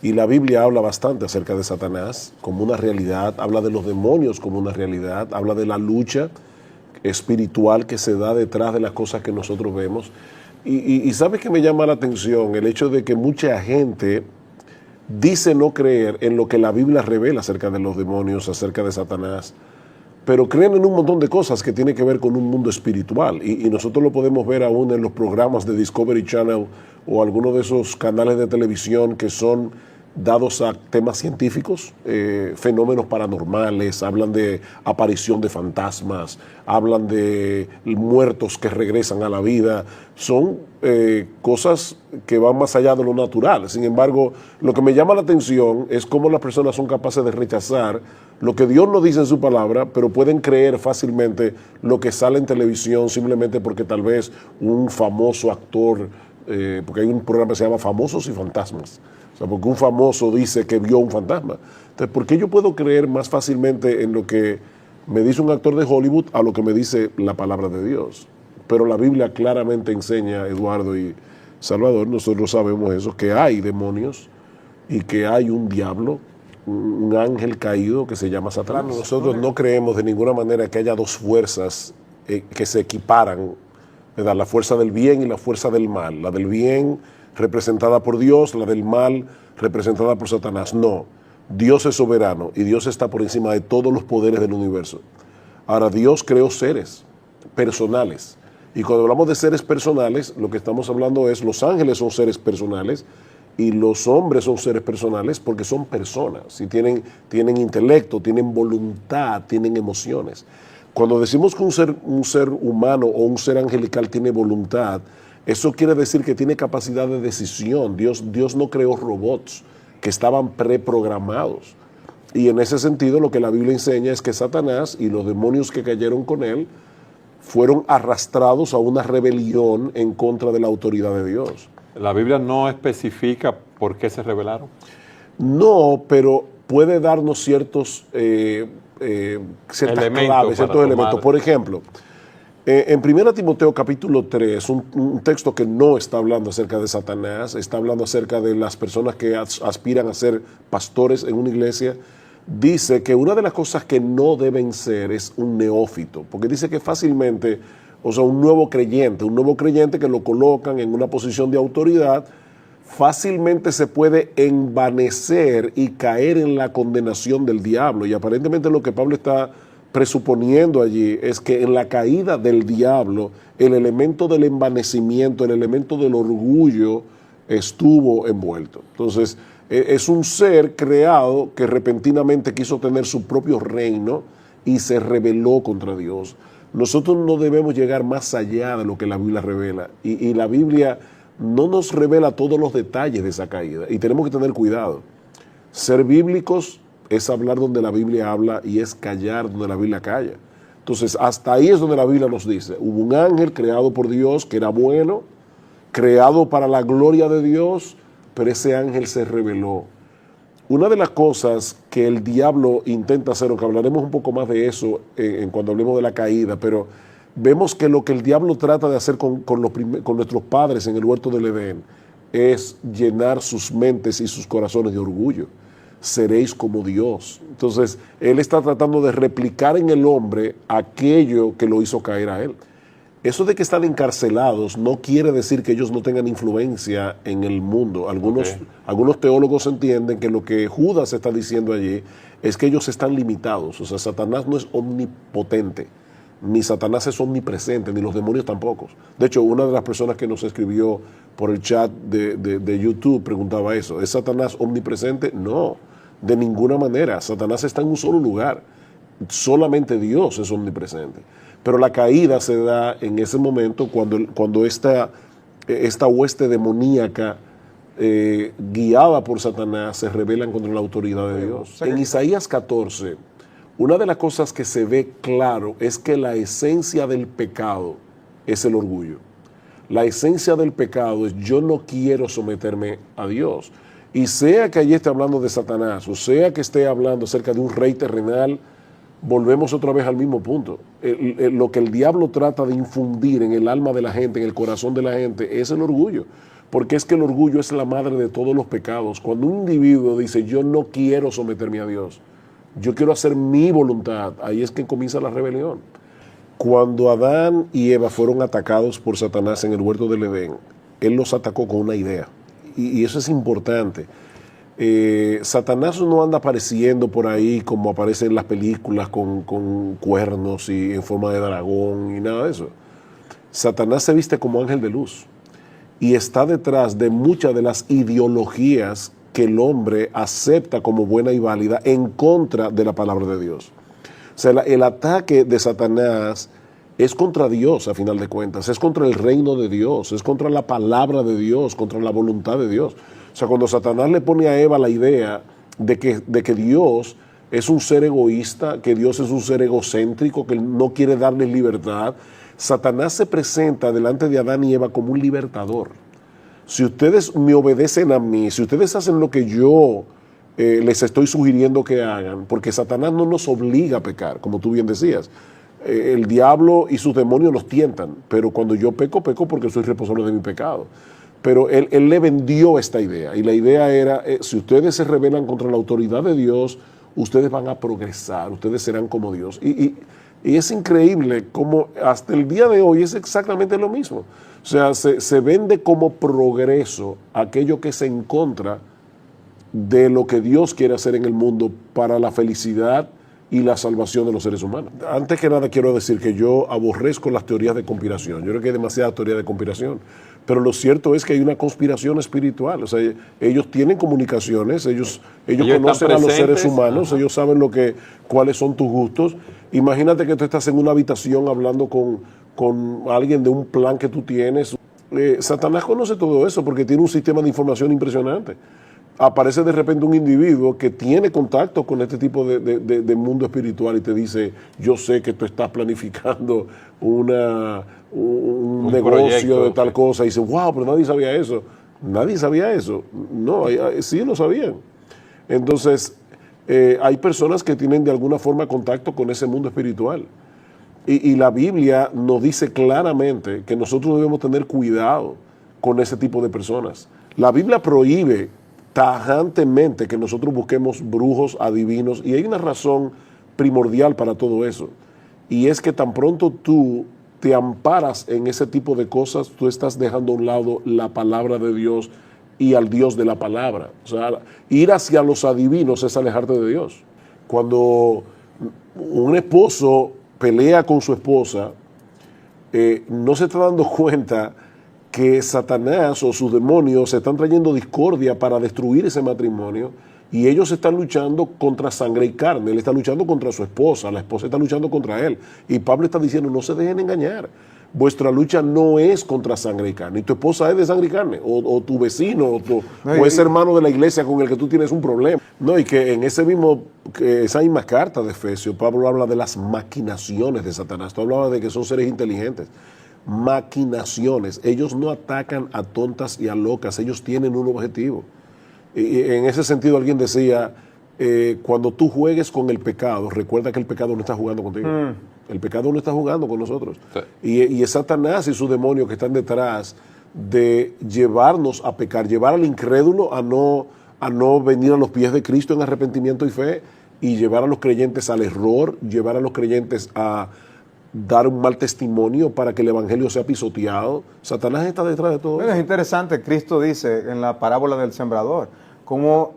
Y la Biblia habla bastante acerca de Satanás como una realidad, habla de los demonios como una realidad, habla de la lucha espiritual que se da detrás de las cosas que nosotros vemos. Y ¿sabes qué me llama la atención? El hecho de que mucha gente dice no creer en lo que la Biblia revela acerca de los demonios, acerca de Satanás, pero creen en un montón de cosas que tienen que ver con un mundo espiritual. Y nosotros lo podemos ver aún en los programas de Discovery Channel o algunos de esos canales de televisión que son dados a temas científicos, fenómenos paranormales, hablan de aparición de fantasmas, hablan de muertos que regresan a la vida. Son cosas que van más allá de lo natural. Sin embargo, lo que me llama la atención es cómo las personas son capaces de rechazar lo que Dios nos dice en su palabra, pero pueden creer fácilmente lo que sale en televisión simplemente porque tal vez un famoso actor, porque hay un programa que se llama Famosos y Fantasmas, o sea, porque un famoso dice que vio un fantasma. Entonces, ¿por qué yo puedo creer más fácilmente en lo que me dice un actor de Hollywood a lo que me dice la palabra de Dios? Pero la Biblia claramente enseña, Eduardo y Salvador, nosotros sabemos eso, que hay demonios y que hay un diablo, un ángel caído que se llama Satanás. Nosotros no creemos de ninguna manera que haya dos fuerzas que se equiparan, ¿verdad? La fuerza del bien y la fuerza del mal. La del bien representada por Dios, la del mal representada por Satanás. No, Dios es soberano y Dios está por encima de todos los poderes del universo. Ahora, Dios creó seres personales. Y cuando hablamos de seres personales, lo que estamos hablando es los ángeles son seres personales y los hombres son seres personales porque son personas y tienen intelecto, tienen voluntad, tienen emociones. Cuando decimos que un ser humano o un ser angelical tiene voluntad, eso quiere decir que tiene capacidad de decisión. Dios no creó robots que estaban preprogramados. Y en ese sentido lo que la Biblia enseña es que Satanás y los demonios que cayeron con él fueron arrastrados a una rebelión en contra de la autoridad de Dios. ¿La Biblia no especifica por qué se rebelaron? No, pero puede darnos ciertas claves, ciertos elementos. Por ejemplo, en 1 Timoteo capítulo 3, un texto que no está hablando acerca de Satanás, está hablando acerca de las personas que aspiran a ser pastores en una iglesia, dice que una de las cosas que no deben ser es un neófito, porque dice que fácilmente, o sea, un nuevo creyente que lo colocan en una posición de autoridad, fácilmente se puede envanecer y caer en la condenación del diablo. Y aparentemente lo que Pablo está presuponiendo allí es que en la caída del diablo, el elemento del envanecimiento, el elemento del orgullo estuvo envuelto. Entonces, es un ser creado que repentinamente quiso tener su propio reino y se rebeló contra Dios. Nosotros no debemos llegar más allá de lo que la Biblia revela. Y la Biblia no nos revela todos los detalles de esa caída. Y tenemos que tener cuidado. Ser bíblicos es hablar donde la Biblia habla y es callar donde la Biblia calla. Entonces, hasta ahí es donde la Biblia nos dice. Hubo un ángel creado por Dios que era bueno, creado para la gloria de Dios, pero ese ángel se rebeló. Una de las cosas que el diablo intenta hacer, aunque hablaremos un poco más de eso cuando hablemos de la caída, pero vemos que lo que el diablo trata de hacer con nuestros padres en el huerto del Edén es llenar sus mentes y sus corazones de orgullo. Seréis como Dios. Entonces, él está tratando de replicar en el hombre aquello que lo hizo caer a él. Eso de que están encarcelados no quiere decir que ellos no tengan influencia en el mundo. Algunos teólogos entienden que lo que Judas está diciendo allí es que ellos están limitados. O sea, Satanás no es omnipotente, ni Satanás es omnipresente, ni los demonios tampoco. De hecho, una de las personas que nos escribió por el chat de YouTube preguntaba eso. ¿Es Satanás omnipresente? No, de ninguna manera. Satanás está en un solo lugar. Solamente Dios es omnipresente. Pero la caída se da en ese momento cuando esta hueste demoníaca guiada por Satanás se rebelan contra la autoridad de Dios. En Isaías 14, una de las cosas que se ve claro es que la esencia del pecado es el orgullo. La esencia del pecado es yo no quiero someterme a Dios. Y sea que allí esté hablando de Satanás, o sea que esté hablando acerca de un rey terrenal, volvemos otra vez al mismo punto. Lo que el diablo trata de infundir en el alma de la gente, en el corazón de la gente, es el orgullo. Porque es que el orgullo es la madre de todos los pecados. Cuando un individuo dice, yo no quiero someterme a Dios, yo quiero hacer mi voluntad, ahí es que comienza la rebelión. Cuando Adán y Eva fueron atacados por Satanás en el huerto del Edén, él los atacó con una idea. Y eso es importante. Satanás no anda apareciendo por ahí como aparece en las películas con cuernos y en forma de dragón y nada de eso. Satanás se viste como ángel de luz y está detrás de muchas de las ideologías que el hombre acepta como buena y válida en contra de la palabra de Dios. O sea, el ataque de Satanás es contra Dios, a final de cuentas, es contra el reino de Dios, es contra la palabra de Dios, contra la voluntad de Dios. O sea, cuando Satanás le pone a Eva la idea de que Dios es un ser egoísta, que Dios es un ser egocéntrico, que no quiere darles libertad, Satanás se presenta delante de Adán y Eva como un libertador. Si ustedes me obedecen a mí, si ustedes hacen lo que yo les estoy sugiriendo que hagan, porque Satanás no nos obliga a pecar, como tú bien decías. El diablo y sus demonios nos tientan, pero cuando yo peco, peco porque soy responsable de mi pecado. Pero él le vendió esta idea, y la idea era, si ustedes se rebelan contra la autoridad de Dios, ustedes van a progresar, ustedes serán como Dios. Y es increíble cómo hasta el día de hoy es exactamente lo mismo. O sea, se vende como progreso aquello que es en contra de lo que Dios quiere hacer en el mundo para la felicidad y la salvación de los seres humanos. Antes que nada quiero decir que yo aborrezco las teorías de conspiración. Yo creo que hay demasiada teoría de conspiración. Pero lo cierto es que hay una conspiración espiritual. O sea, ellos tienen comunicaciones, ellos conocen a los seres humanos, ellos saben cuáles son tus gustos. Imagínate que tú estás en una habitación hablando con alguien de un plan que tú tienes. Satanás conoce todo eso porque tiene un sistema de información impresionante. Aparece de repente un individuo que tiene contacto con este tipo de mundo espiritual y te dice, yo sé que tú estás planificando un negocio proyecto, de tal cosa, y dice, wow, pero nadie sabía eso. Nadie sabía eso. No, sí lo sabían. Entonces, hay personas que tienen de alguna forma contacto con ese mundo espiritual. Y la Biblia nos dice claramente que nosotros debemos tener cuidado con ese tipo de personas. La Biblia prohíbe tajantemente que nosotros busquemos brujos, adivinos, y hay una razón primordial para todo eso, y es que tan pronto tú te amparas en ese tipo de cosas, tú estás dejando a un lado la palabra de Dios y al Dios de la palabra. O sea, ir hacia los adivinos es alejarte de Dios. Cuando un esposo pelea con su esposa, no se está dando cuenta que Satanás o sus demonios están trayendo discordia para destruir ese matrimonio, y ellos están luchando contra sangre y carne. Él está luchando contra su esposa, la esposa está luchando contra él. Y Pablo está diciendo, no se dejen engañar. Vuestra lucha no es contra sangre y carne. Y tu esposa es de sangre y carne, o tu vecino, o ese hermano de la iglesia con el que tú tienes un problema. No, y que en esa misma carta de Efesios, Pablo habla de las maquinaciones de Satanás. Tú hablabas de que son seres inteligentes. Maquinaciones. Ellos no atacan a tontas y a locas, ellos tienen un objetivo. Y en ese sentido alguien decía, cuando tú juegues con el pecado, recuerda que el pecado no está jugando contigo. El pecado no está jugando con nosotros. Sí. Y es Satanás y sus demonios que están detrás de llevarnos a pecar, llevar al incrédulo a no venir a los pies de Cristo en arrepentimiento y fe, y llevar a los creyentes al error, llevar a los creyentes a dar un mal testimonio para que el evangelio sea pisoteado. Satanás está detrás de todo eso. Es interesante, Cristo dice en la parábola del sembrador, cómo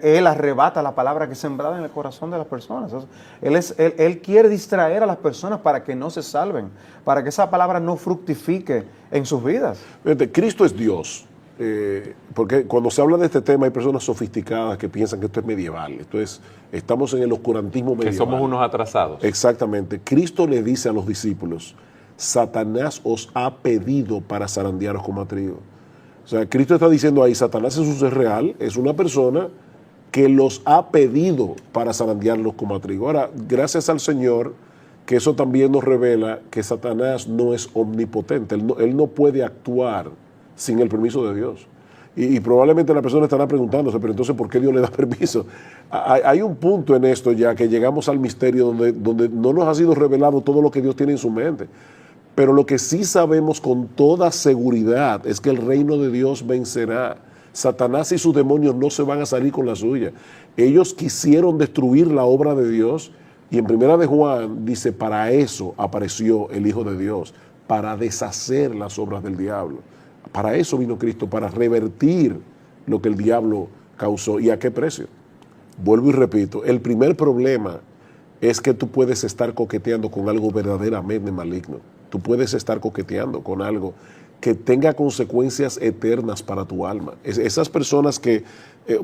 él arrebata la palabra que es sembrada en el corazón de las personas. Él quiere distraer a las personas para que no se salven, para que esa palabra no fructifique en sus vidas. Fíjate, Cristo es Dios. Porque cuando se habla de este tema hay personas sofisticadas que piensan que esto es medieval, estamos en el oscurantismo medieval. Que somos unos atrasados. Exactamente. Cristo le dice a los discípulos, Satanás os ha pedido para zarandearos como a trigo. O sea, Cristo está diciendo ahí, Satanás es un ser real, es una persona que los ha pedido para zarandearlos como a trigo. Ahora, gracias al Señor, que eso también nos revela que Satanás no es omnipotente, él no puede actuar sin el permiso de Dios. Y probablemente la persona estará preguntándose, pero entonces, ¿por qué Dios le da permiso? Hay un punto en esto ya que llegamos al misterio donde no nos ha sido revelado todo lo que Dios tiene en su mente. Pero lo que sí sabemos con toda seguridad es que el reino de Dios vencerá. Satanás y sus demonios no se van a salir con la suya. Ellos quisieron destruir la obra de Dios y en Primera de Juan dice, para eso apareció el Hijo de Dios, para deshacer las obras del diablo. Para eso vino Cristo, para revertir lo que el diablo causó. ¿Y a qué precio? Vuelvo y repito, el primer problema es que tú puedes estar coqueteando con algo verdaderamente maligno. Tú puedes estar coqueteando con algo que tenga consecuencias eternas para tu alma. Esas personas que,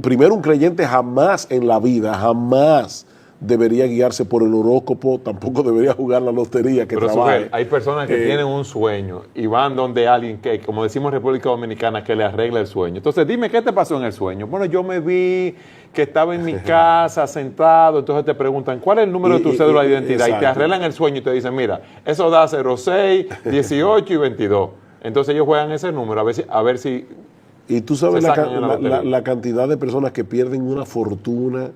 primero, un creyente jamás en la vida, jamás debería guiarse por el horóscopo, tampoco debería jugar la lotería que Pero trabaje. Sujel, hay personas que tienen un sueño y van donde alguien que, como decimos en República Dominicana, que le arregla el sueño. Entonces, dime, ¿qué te pasó en el sueño? Bueno, yo me vi que estaba en mi casa sentado, entonces te preguntan, ¿cuál es el número de tu cédula de identidad? exacto. Y te arreglan el sueño y te dicen, mira, eso da 06, 18 y 22. Entonces ellos juegan ese número a ver si Y tú sabes se sacan en la lotería. la cantidad de personas que pierden una fortuna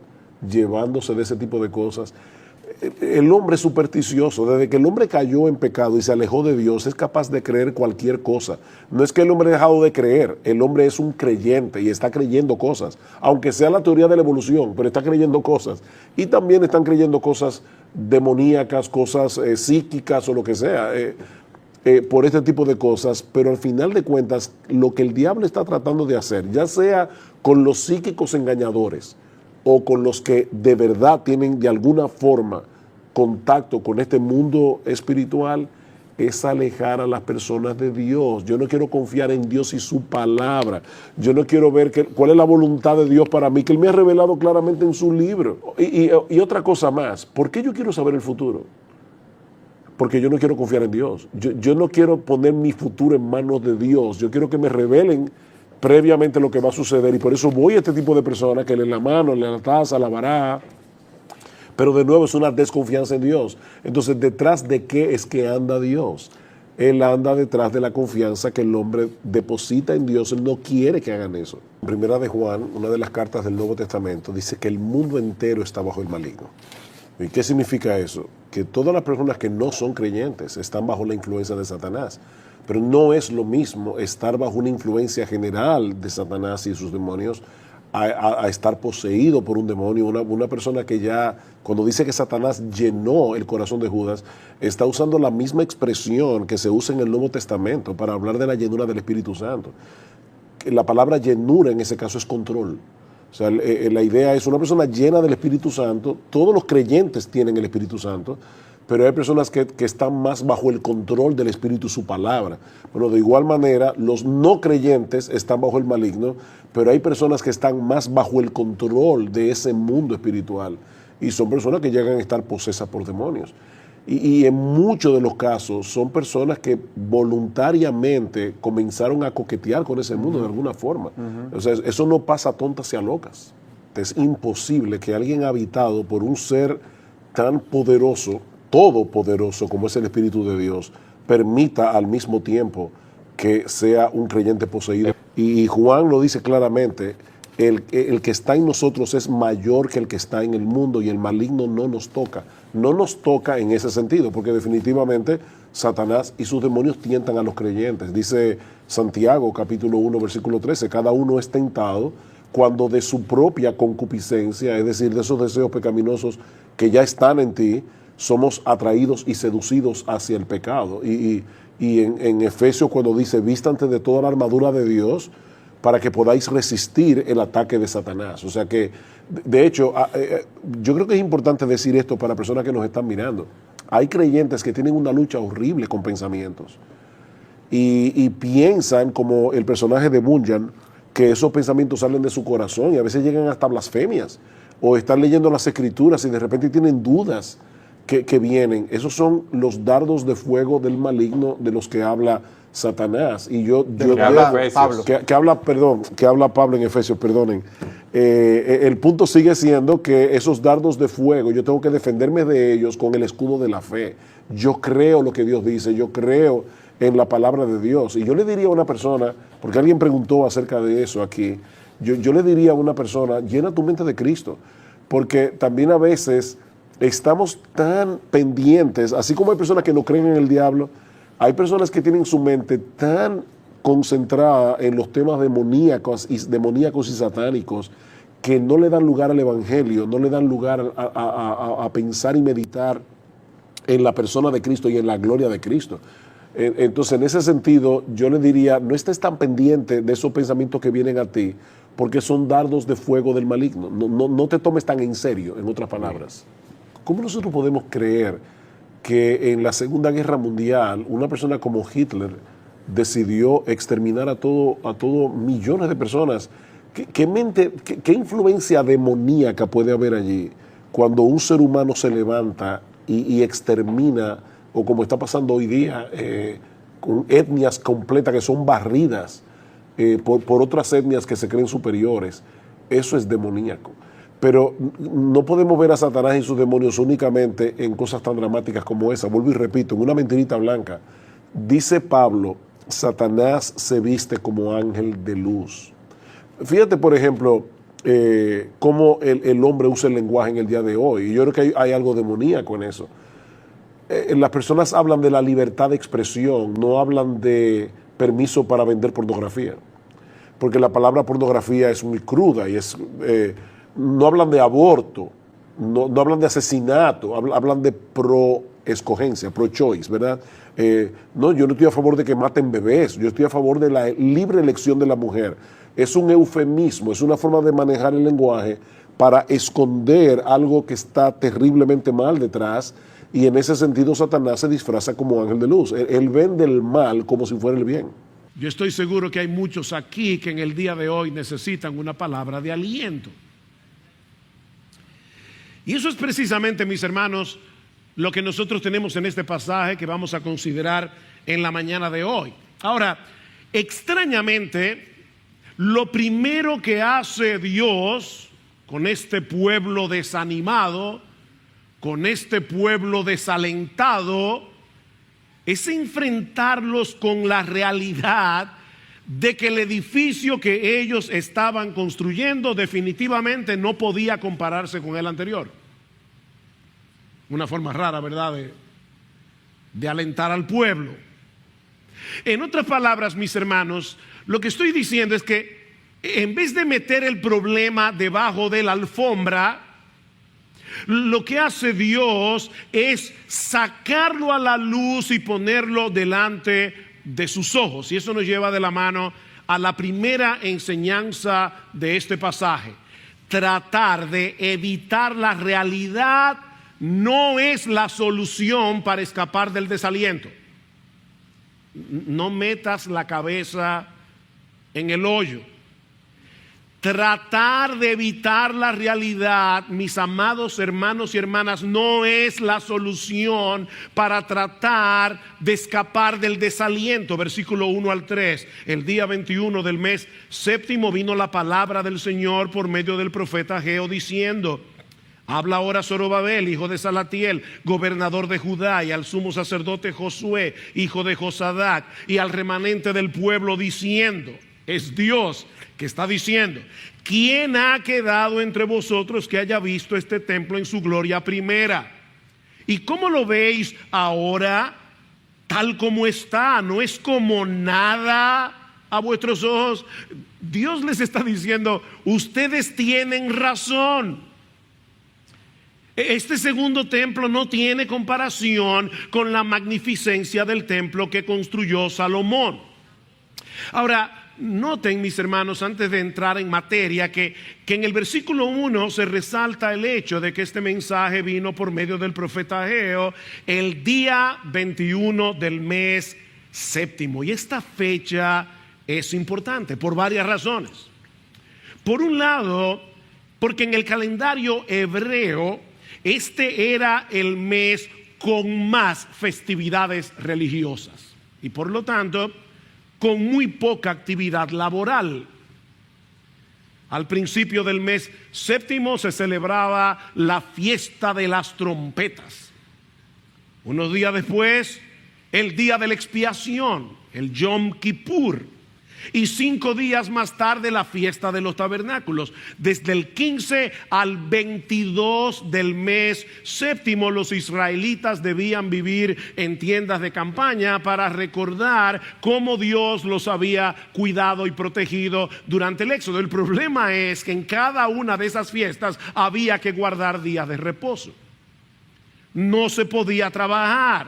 llevándose de ese tipo de cosas. El hombre es supersticioso. Desde que el hombre cayó en pecado y se alejó de Dios, es capaz de creer cualquier cosa. No es que el hombre haya dejado de creer, el hombre es un creyente y está creyendo cosas, aunque sea la teoría de la evolución, pero está creyendo cosas. Y también están creyendo cosas demoníacas, cosas psíquicas o lo que sea. Por este tipo de cosas, pero al final de cuentas, lo que el diablo está tratando de hacer, ya sea con los psíquicos engañadores o con los que de verdad tienen de alguna forma contacto con este mundo espiritual, es alejar a las personas de Dios. Yo no quiero confiar en Dios y su palabra. Yo no quiero ver cuál es la voluntad de Dios para mí, que Él me ha revelado claramente en su libro. Y otra cosa más, ¿por qué yo quiero saber el futuro? Porque yo no quiero confiar en Dios. Yo no quiero poner mi futuro en manos de Dios. Yo quiero que me revelen previamente lo que va a suceder. Y por eso voy a este tipo de personas que leen la mano, leen la taza, la baraja. Pero de nuevo es una desconfianza en Dios. Entonces, ¿detrás de qué es que anda Dios? Él anda detrás de la confianza que el hombre deposita en Dios. Él no quiere que hagan eso. En Primera de Juan, una de las cartas del Nuevo Testamento, dice que el mundo entero está bajo el maligno. ¿Y qué significa eso? Que todas las personas que no son creyentes están bajo la influencia de Satanás. Pero no es lo mismo estar bajo una influencia general de Satanás y sus demonios a estar poseído por un demonio. Una persona que ya, cuando dice que Satanás llenó el corazón de Judas, está usando la misma expresión que se usa en el Nuevo Testamento para hablar de la llenura del Espíritu Santo. La palabra llenura en ese caso es control. O sea, la idea es una persona llena del Espíritu Santo. Todos los creyentes tienen el Espíritu Santo, pero hay personas que están más bajo el control del Espíritu y su palabra. Bueno, de igual manera, los no creyentes están bajo el maligno, pero hay personas que están más bajo el control de ese mundo espiritual. Y son personas que llegan a estar posesas por demonios. Y en muchos de los casos son personas que voluntariamente comenzaron a coquetear con ese mundo de alguna forma. O sea, eso no pasa a tontas y a locas. Es imposible que alguien habitado por un ser tan poderoso, todopoderoso como es el Espíritu de Dios, permita al mismo tiempo que sea un creyente poseído. Y Juan lo dice claramente, el que está en nosotros es mayor que el que está en el mundo y el maligno no nos toca. No nos toca en ese sentido, porque definitivamente Satanás y sus demonios tientan a los creyentes. Dice Santiago, capítulo 1, versículo 13, cada uno es tentado cuando de su propia concupiscencia, es decir, de esos deseos pecaminosos que ya están en ti, somos atraídos y seducidos hacia el pecado. Y en Efesios cuando dice, vístanse de toda la armadura de Dios, para que podáis resistir el ataque de Satanás. O sea que, de hecho, yo creo que es importante decir esto para personas que nos están mirando. Hay creyentes que tienen una lucha horrible con pensamientos y piensan, como el personaje de Bunyan, que esos pensamientos salen de su corazón y a veces llegan hasta blasfemias, o están leyendo las escrituras y de repente tienen dudas que vienen. Esos son los dardos de fuego del maligno de los que habla Satanás. Y que habla Pablo en Efesios, perdonen. El punto sigue siendo que esos dardos de fuego, yo tengo que defenderme de ellos con el escudo de la fe. Yo creo lo que Dios dice, yo creo en la palabra de Dios. Y yo le diría a una persona, porque alguien preguntó acerca de eso aquí, yo le diría a una persona, llena tu mente de Cristo, porque también a veces estamos tan pendientes, así como hay personas que no creen en el diablo, hay personas que tienen su mente tan concentrada en los temas demoníacos y satánicos, que no le dan lugar al evangelio, no le dan lugar a pensar y meditar en la persona de Cristo y en la gloria de Cristo. Entonces, en ese sentido, yo le diría, no estés tan pendiente de esos pensamientos que vienen a ti, porque son dardos de fuego del maligno. No te tomes tan en serio, en otras palabras. ¿Cómo nosotros podemos creer que en la Segunda Guerra Mundial una persona como Hitler decidió exterminar a todo millones de personas? ¿Qué influencia demoníaca puede haber allí cuando un ser humano se levanta y extermina, o como está pasando hoy día, con etnias completas que son barridas por otras etnias que se creen superiores? Eso es demoníaco. Pero no podemos ver a Satanás y sus demonios únicamente en cosas tan dramáticas como esa. Vuelvo y repito, en una mentirita blanca. Dice Pablo, Satanás se viste como ángel de luz. Fíjate, por ejemplo, cómo el hombre usa el lenguaje en el día de hoy. Y yo creo que hay algo demoníaco en eso. Las personas hablan de la libertad de expresión, no hablan de permiso para vender pornografía. Porque la palabra pornografía es muy cruda y no hablan de aborto, no hablan de asesinato, hablan de pro-escogencia, pro-choice, ¿verdad? No, yo no estoy a favor de que maten bebés, yo estoy a favor de la libre elección de la mujer. Es un eufemismo, es una forma de manejar el lenguaje para esconder algo que está terriblemente mal detrás, y en ese sentido Satanás se disfraza como ángel de luz. Él vende el mal como si fuera el bien. Yo estoy seguro que hay muchos aquí que en el día de hoy necesitan una palabra de aliento. Y eso es precisamente, mis hermanos, lo que nosotros tenemos en este pasaje que vamos a considerar en la mañana de hoy. Ahora, extrañamente, lo primero que hace Dios con este pueblo desanimado, con este pueblo desalentado, es enfrentarlos con la realidad de que el edificio que ellos estaban construyendo definitivamente no podía compararse con el anterior. Una forma rara, ¿verdad?, de alentar al pueblo. En otras palabras, mis hermanos, lo que estoy diciendo es que en vez de meter el problema debajo de la alfombra, lo que hace Dios es sacarlo a la luz y ponerlo delante de sus ojos. Y eso nos lleva de la mano a la primera enseñanza de este pasaje. Tratar de evitar la realidad no es la solución para escapar del desaliento. No metas la cabeza en el hoyo. Tratar de evitar la realidad, mis amados hermanos y hermanas, no es la solución para tratar de escapar del desaliento. Versículo 1 al 3. El día 21 del mes séptimo vino la palabra del Señor por medio del profeta Ageo diciendo: habla ahora Zorobabel, hijo de Salatiel, gobernador de Judá, y al sumo sacerdote Josué, hijo de Josadac, y al remanente del pueblo diciendo, es Dios que está diciendo, ¿quién ha quedado entre vosotros que haya visto este templo en su gloria primera? ¿Y cómo lo veis ahora? Tal como está, no es como nada a vuestros ojos. Dios les está diciendo, ustedes tienen razón. Este segundo templo no tiene comparación con la magnificencia del templo que construyó Salomón. Ahora, noten, mis hermanos, antes de entrar en materia, que en el versículo 1 se resalta el hecho de que este mensaje vino por medio del profeta Ageo el día 21 del mes séptimo. Y esta fecha es importante por varias razones. Por un lado, porque en el calendario hebreo este era el mes con más festividades religiosas y por lo tanto con muy poca actividad laboral. Al principio del mes séptimo se celebraba la fiesta de las trompetas. Unos días después el día de la expiación, el Yom Kippur, y 5 días más tarde la fiesta de los tabernáculos. Desde el 15 al 22 del mes séptimo, los israelitas debían vivir en tiendas de campaña para recordar cómo Dios los había cuidado y protegido durante el éxodo. El problema es que en cada una de esas fiestas había que guardar días de reposo. No se podía trabajar.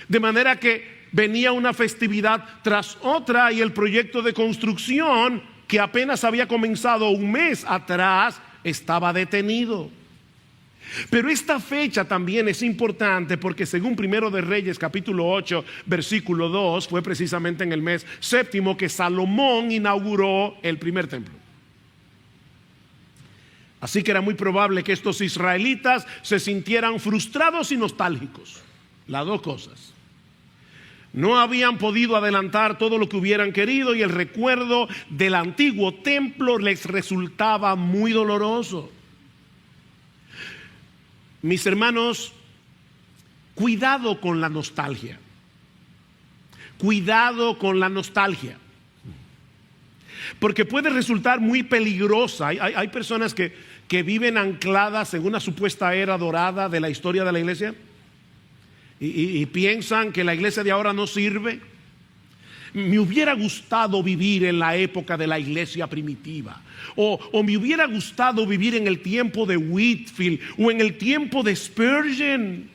De manera que venía una festividad tras otra y el proyecto de construcción, que apenas había comenzado un mes atrás, estaba detenido. Pero esta fecha también es importante porque según Primero de Reyes capítulo 8 versículo 2, fue precisamente en el mes séptimo que Salomón inauguró el primer templo. Así que era muy probable que estos israelitas se sintieran frustrados y nostálgicos. Las dos cosas. No habían podido adelantar todo lo que hubieran querido y el recuerdo del antiguo templo les resultaba muy doloroso. Mis hermanos, cuidado con la nostalgia. Cuidado con la nostalgia. Porque puede resultar muy peligrosa. Hay personas que viven ancladas en una supuesta era dorada de la historia de la iglesia. Y piensan que la iglesia de ahora no sirve. Me hubiera gustado vivir en la época de la iglesia primitiva, o me hubiera gustado vivir en el tiempo de Whitefield o en el tiempo de Spurgeon.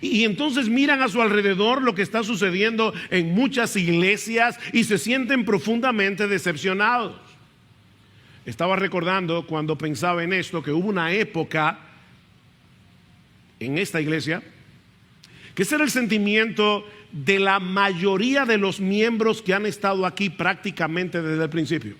Y entonces miran a su alrededor lo que está sucediendo en muchas iglesias y se sienten profundamente decepcionados. Estaba recordando cuando pensaba en esto que hubo una época en esta iglesia que ese era el sentimiento de la mayoría de los miembros que han estado aquí prácticamente desde el principio.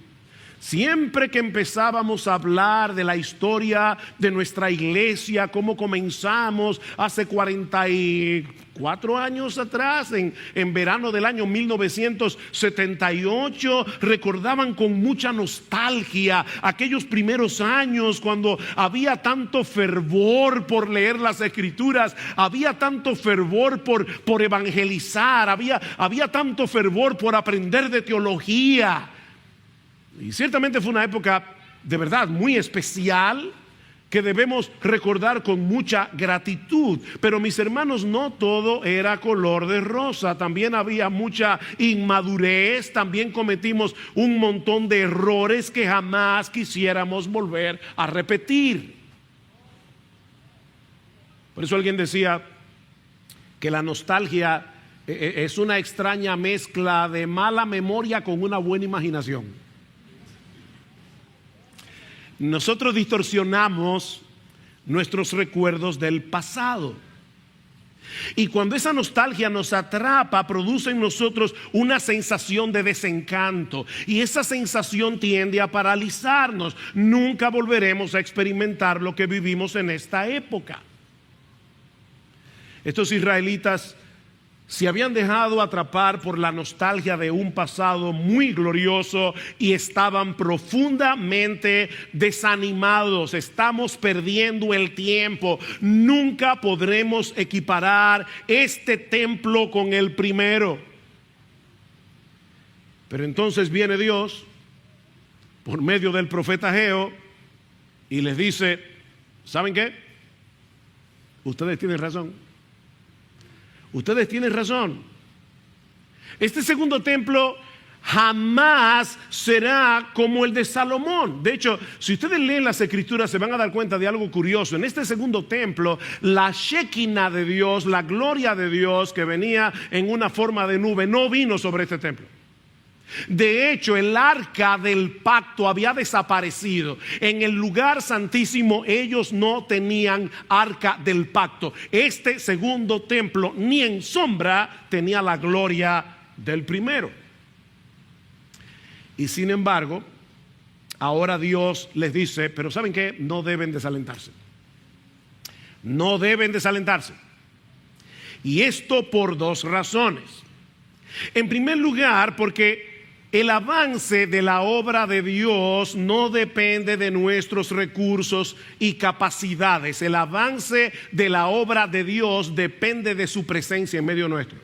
Siempre que empezábamos a hablar de la historia de nuestra iglesia, cómo comenzamos hace 44 años atrás, en verano del año 1978, recordaban con mucha nostalgia aquellos primeros años cuando había tanto fervor por leer las escrituras, había tanto fervor por evangelizar, había tanto fervor por aprender de teología. Y ciertamente fue una época de verdad muy especial que debemos recordar con mucha gratitud. Pero mis hermanos, no todo era color de rosa. También había mucha inmadurez. También cometimos un montón de errores que jamás quisiéramos volver a repetir. Por eso alguien decía que la nostalgia es una extraña mezcla de mala memoria con una buena imaginación. Nosotros distorsionamos nuestros recuerdos del pasado. Y cuando esa nostalgia nos atrapa, produce en nosotros una sensación de desencanto. Y esa sensación tiende a paralizarnos. Nunca volveremos a experimentar lo que vivimos en esta época. Estos israelitas se habían dejado atrapar por la nostalgia de un pasado muy glorioso y estaban profundamente desanimados. Estamos perdiendo el tiempo. Nunca podremos equiparar este templo con el primero. Pero entonces viene Dios por medio del profeta Ageo y les dice: ¿saben qué? Ustedes tienen razón. Ustedes tienen razón. Este segundo templo jamás será como el de Salomón. De hecho, si ustedes leen las escrituras se van a dar cuenta de algo curioso. En este segundo templo, la Shekinah de Dios, la gloria de Dios que venía en una forma de nube, no vino sobre este templo. De hecho, el arca del pacto había desaparecido. En el lugar santísimo ellos no tenían arca del pacto. Este segundo templo ni en sombra tenía la gloria del primero. Y sin embargo, ahora Dios les dice: pero ¿saben qué? No deben desalentarse. No deben desalentarse. Y esto por dos razones. En primer lugar, porque el avance de la obra de Dios no depende de nuestros recursos y capacidades. El avance de la obra de Dios depende de su presencia en medio nuestro.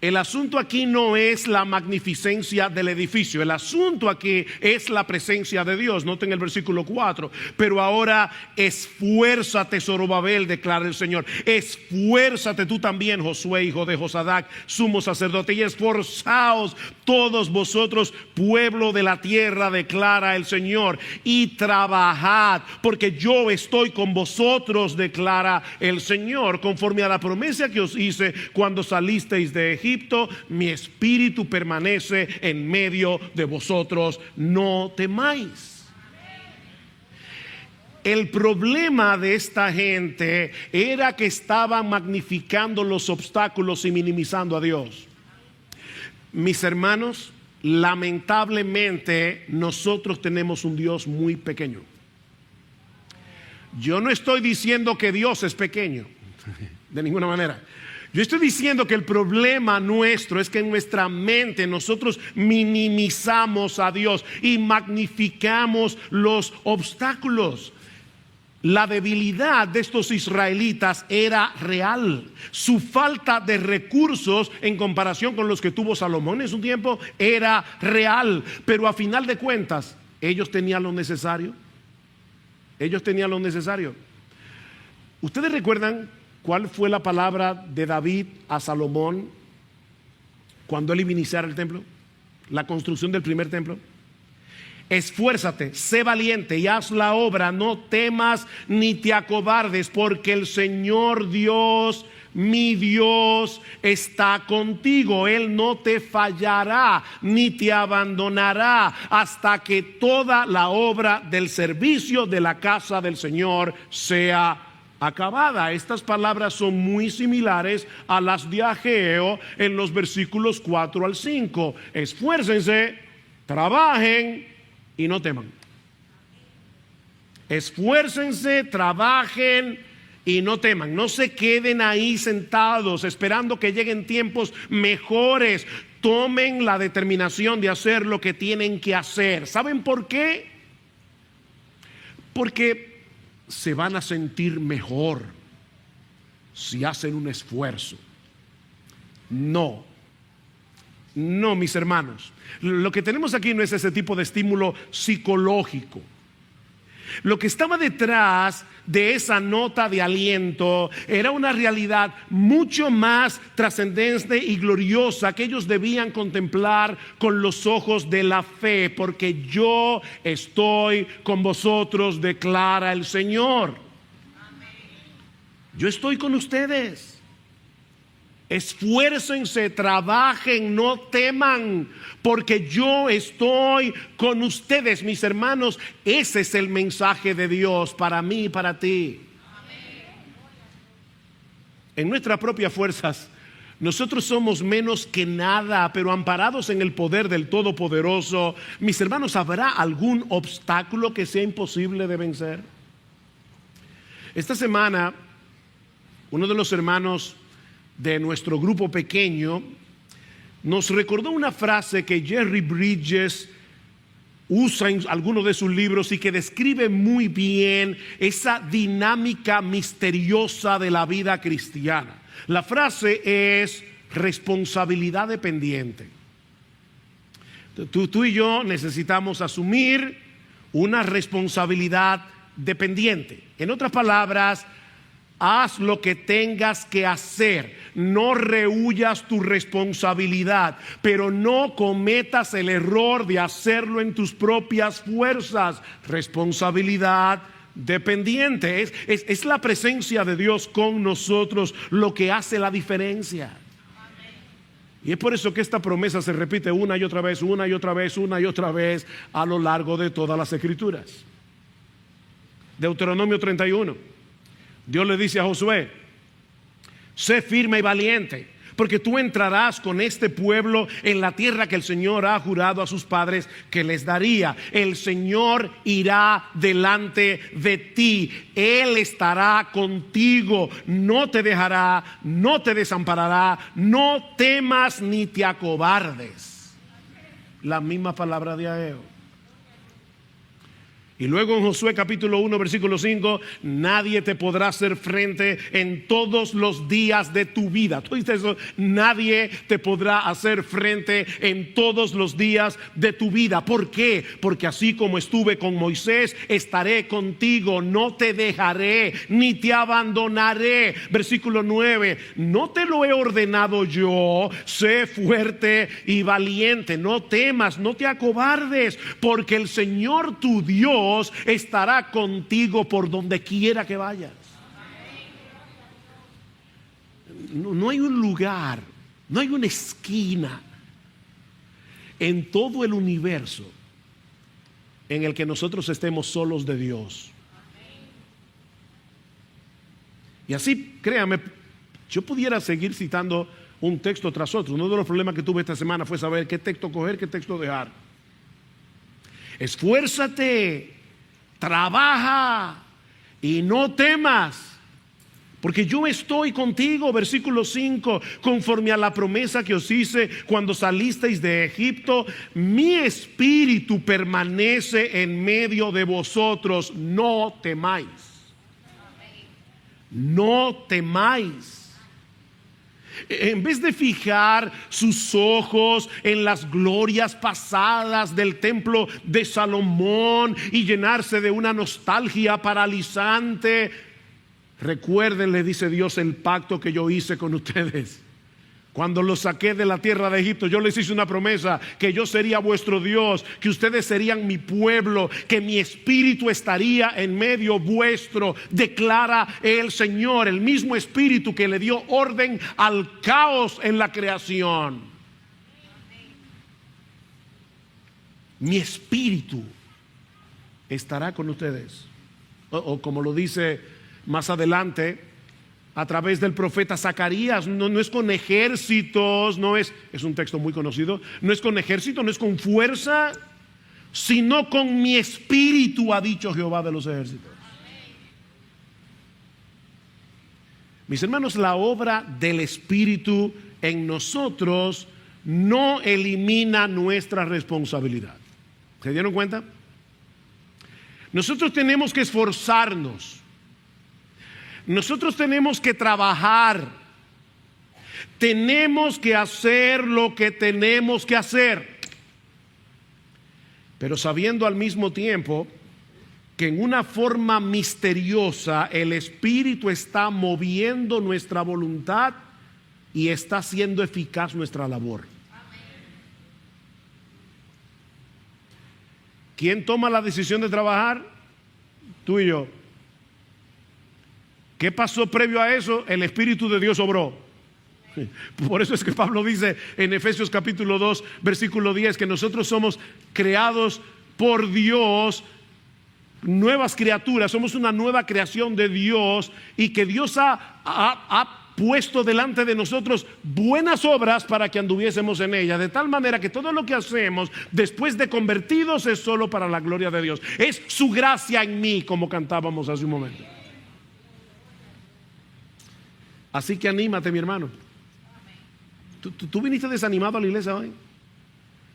El asunto aquí no es la magnificencia del edificio, el asunto aquí es la presencia de Dios. Noten el versículo 4. Pero ahora esfuérzate, Zorobabel, declara el Señor. Esfuérzate tú también, Josué, hijo de Josadac, sumo sacerdote, y esforzaos todos vosotros, pueblo de la tierra, declara el Señor, y trabajad, porque yo estoy con vosotros, declara el Señor, conforme a la promesa que os hice cuando salisteis de Egipto. Mi espíritu permanece en medio de vosotros, no temáis. El problema de esta gente era que estaban magnificando los obstáculos y minimizando a Dios. Mis hermanos, lamentablemente nosotros tenemos un Dios muy pequeño. Yo no estoy diciendo que Dios es pequeño, de ninguna manera. Yo estoy diciendo que el problema nuestro es que en nuestra mente nosotros minimizamos a Dios y magnificamos los obstáculos. La debilidad de estos israelitas era real. Su falta de recursos en comparación con los que tuvo Salomón en su tiempo era real. Pero a final de cuentas, ellos tenían lo necesario. Ellos tenían lo necesario. ¿Ustedes recuerdan cuál fue la palabra de David a Salomón cuando él iba a iniciar el templo? La construcción del primer templo. Esfuérzate, sé valiente y haz la obra, no temas ni te acobardes, porque el Señor Dios, mi Dios, está contigo. Él no te fallará ni te abandonará hasta que toda la obra del servicio de la casa del Señor sea acabada. Estas palabras son muy similares a las de Ageo en los versículos 4 al 5. Esfuércense, trabajen y no teman. Esfuércense, trabajen y no teman. No se queden ahí sentados esperando que lleguen tiempos mejores. Tomen la determinación de hacer lo que tienen que hacer. ¿Saben por qué? Porque se van a sentir mejor si hacen un esfuerzo. No, mis hermanos. Lo que tenemos aquí no es ese tipo de estímulo psicológico. Lo que estaba detrás de esa nota de aliento era una realidad mucho más trascendente y gloriosa que ellos debían contemplar con los ojos de la fe, porque yo estoy con vosotros, declara el Señor. Yo estoy con ustedes. Esfuércense, trabajen, no teman, porque yo estoy con ustedes, mis hermanos. Ese es el mensaje de Dios para mí y para ti. En nuestras propias fuerzas, nosotros somos menos que nada, pero amparados en el poder del Todopoderoso, mis hermanos, ¿habrá algún obstáculo que sea imposible de vencer? Esta semana, uno de los hermanos de nuestro grupo pequeño nos recordó una frase que Jerry Bridges usa en algunos de sus libros y que describe muy bien esa dinámica misteriosa de la vida cristiana. La frase es responsabilidad dependiente. Tú y yo necesitamos asumir una responsabilidad dependiente. En otras palabras, haz lo que tengas que hacer. No rehuyas tu responsabilidad, pero no cometas el error de hacerlo en tus propias fuerzas. Responsabilidad dependiente. Es la presencia de Dios con nosotros lo que hace la diferencia. Y es por eso que esta promesa se repite una y otra vez, una y otra vez, una y otra vez a lo largo de todas las Escrituras. Deuteronomio 31. Dios le dice a Josué: sé firme y valiente, porque tú entrarás con este pueblo en la tierra que el Señor ha jurado a sus padres que les daría. El Señor irá delante de ti. Él estará contigo. No te dejará, no te desamparará. No temas ni te acobardes. La misma palabra de Ageo. Y luego en Josué capítulo 1 versículo 5, nadie te podrá hacer frente en todos los días de tu vida. ¿Tú dices eso? Nadie te podrá hacer frente en todos los días de tu vida. ¿Por qué? Porque así como estuve con Moisés, estaré contigo. No te dejaré ni te abandonaré. Versículo 9, no te lo he ordenado yo. Sé fuerte y valiente. No temas, no te acobardes, porque el Señor tu Dios estará contigo por donde quiera que vayas. No hay un lugar, no hay una esquina en todo el universo en el que nosotros estemos solos de Dios. Y así, créame, yo pudiera seguir citando un texto tras otro. Uno de los problemas que tuve esta semana fue saber qué texto coger, qué texto dejar. Esfuérzate, trabaja y no temas, porque yo estoy contigo. Versículo 5, conforme a la promesa que os hice cuando salisteis de Egipto, mi espíritu permanece en medio de vosotros. No temáis. No temáis. En vez de fijar sus ojos en las glorias pasadas del templo de Salomón y llenarse de una nostalgia paralizante, recuerden, le dice Dios, el pacto que yo hice con ustedes. Cuando los saqué de la tierra de Egipto, yo les hice una promesa, que yo sería vuestro Dios, que ustedes serían mi pueblo, que mi espíritu estaría en medio vuestro, declara el Señor, el mismo espíritu que le dio orden al caos en la creación. Mi espíritu estará con ustedes. O como lo dice más adelante a través del profeta Zacarías, no es con ejércitos, es un texto muy conocido, no es con ejército, no es con fuerza, sino con mi espíritu, ha dicho Jehová de los ejércitos. Mis hermanos, la obra del Espíritu en nosotros no elimina nuestra responsabilidad. ¿Se dieron cuenta? Nosotros tenemos que esforzarnos. Nosotros tenemos que trabajar, tenemos que hacer lo que tenemos que hacer, pero sabiendo al mismo tiempo que en una forma misteriosa el Espíritu está moviendo nuestra voluntad y está haciendo eficaz nuestra labor. ¿Quién toma la decisión de trabajar? Tú y yo. ¿Qué pasó previo a eso? El Espíritu de Dios obró. Por eso es que Pablo dice en Efesios capítulo 2 versículo 10 que nosotros somos creados por Dios, nuevas criaturas, somos una nueva creación de Dios, y que Dios ha puesto delante de nosotros buenas obras para que anduviésemos en ellas, de tal manera que todo lo que hacemos después de convertidos es solo para la gloria de Dios. Es su gracia en mí, como cantábamos hace un momento. Así que anímate, mi hermano. ¿Tú viniste desanimado a la iglesia hoy?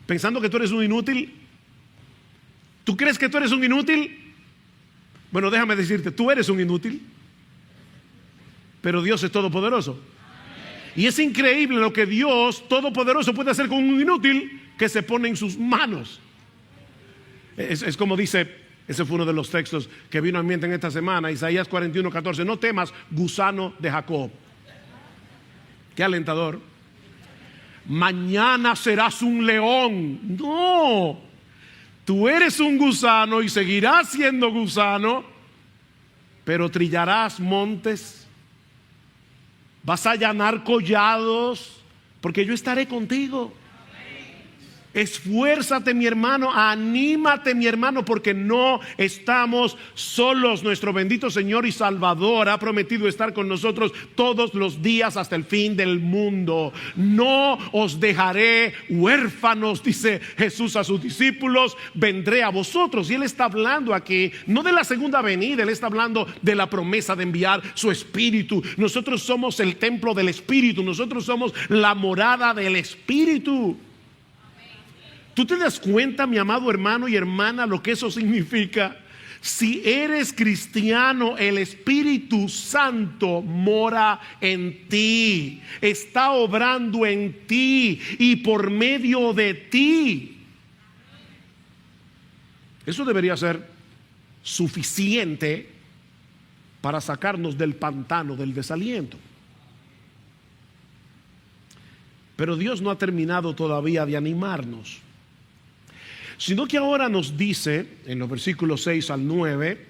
Pensando que tú eres un inútil. ¿Tú crees que tú eres un inútil? Bueno, déjame decirte, tú eres un inútil, pero Dios es todopoderoso. Y es increíble lo que Dios todopoderoso puede hacer con un inútil que se pone en sus manos. Es como dice, ese fue uno de los textos que vino a mi mente en esta semana, Isaías 41:14, no temas, gusano de Jacob. Qué alentador. Mañana serás un león. No, tú eres un gusano y seguirás siendo gusano, pero trillarás montes, vas a allanar collados, porque yo estaré contigo. Esfuérzate, mi hermano, anímate, mi hermano, porque no estamos solos. Nuestro bendito Señor y Salvador ha prometido estar con nosotros todos los días hasta el fin del mundo. No os dejaré huérfanos, dice Jesús a sus discípulos, vendré a vosotros. Y Él está hablando aquí no de la segunda venida, Él está hablando de la promesa de enviar su Espíritu. Nosotros somos el templo del Espíritu, nosotros somos la morada del Espíritu. ¿Tú te das cuenta, mi amado hermano y hermana, lo que eso significa? Si eres cristiano, el Espíritu Santo mora en ti, está obrando en ti y por medio de ti. Eso debería ser suficiente para sacarnos del pantano del desaliento. Pero Dios no ha terminado todavía de animarnos, sino que ahora nos dice en los versículos 6 al 9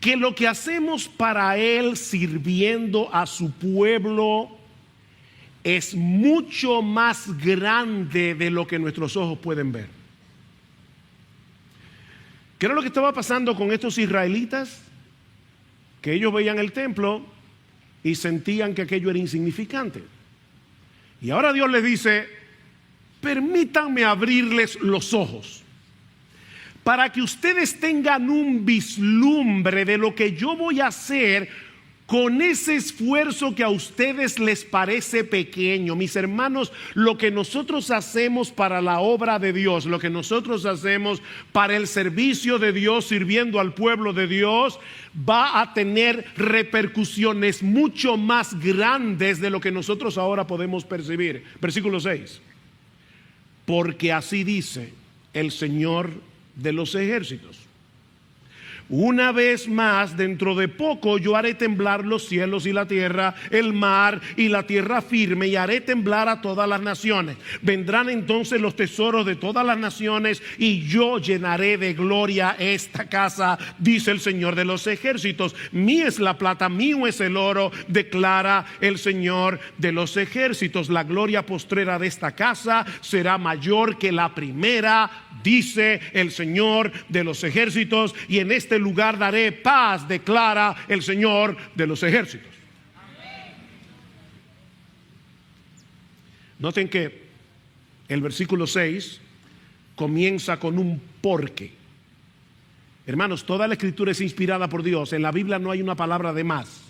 que lo que hacemos para Él sirviendo a su pueblo es mucho más grande de lo que nuestros ojos pueden ver. ¿Qué era lo que estaba pasando con estos israelitas? Que ellos veían el templo y sentían que aquello era insignificante. Y ahora Dios les dice: permítanme abrirles los ojos para que ustedes tengan un vislumbre de lo que yo voy a hacer con ese esfuerzo que a ustedes les parece pequeño. Mis hermanos, lo que nosotros hacemos para la obra de Dios, lo que nosotros hacemos para el servicio de Dios, sirviendo al pueblo de Dios, va a tener repercusiones mucho más grandes de lo que nosotros ahora podemos percibir. Versículo 6. Porque así dice el Señor de los ejércitos: una vez más, dentro de poco, yo haré temblar los cielos y la tierra, el mar y la tierra firme, y haré temblar a todas las naciones. Vendrán entonces los tesoros de todas las naciones, y yo llenaré de gloria esta casa, dice el Señor de los ejércitos. Mía es la plata, mío es el oro, declara el Señor de los ejércitos. La gloria postrera de esta casa será mayor que la primera, dice el Señor de los ejércitos, y en este lugar daré paz, declara el Señor de los ejércitos. Noten que el versículo 6 comienza con un porque. Hermanos, toda la escritura es inspirada por Dios. En la Biblia no hay una palabra de más.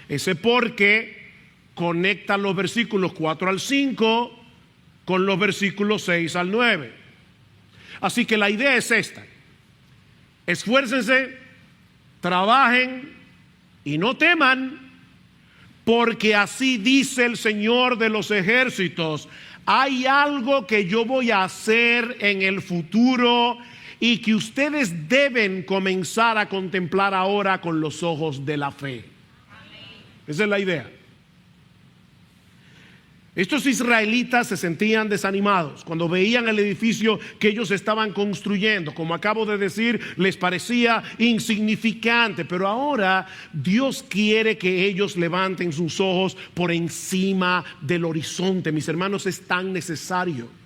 Ese porque conecta los versículos 4 al 5 con los versículos 6 al 9. Así que la idea es esta: esfuércense, trabajen y no teman, porque así dice el Señor de los ejércitos: hay algo que yo voy a hacer en el futuro y que ustedes deben comenzar a contemplar ahora con los ojos de la fe. Esa es la idea. Estos israelitas se sentían desanimados cuando veían el edificio que ellos estaban construyendo. Como acabo de decir, les parecía insignificante, pero ahora Dios quiere que ellos levanten sus ojos por encima del horizonte. Mis hermanos, es tan necesario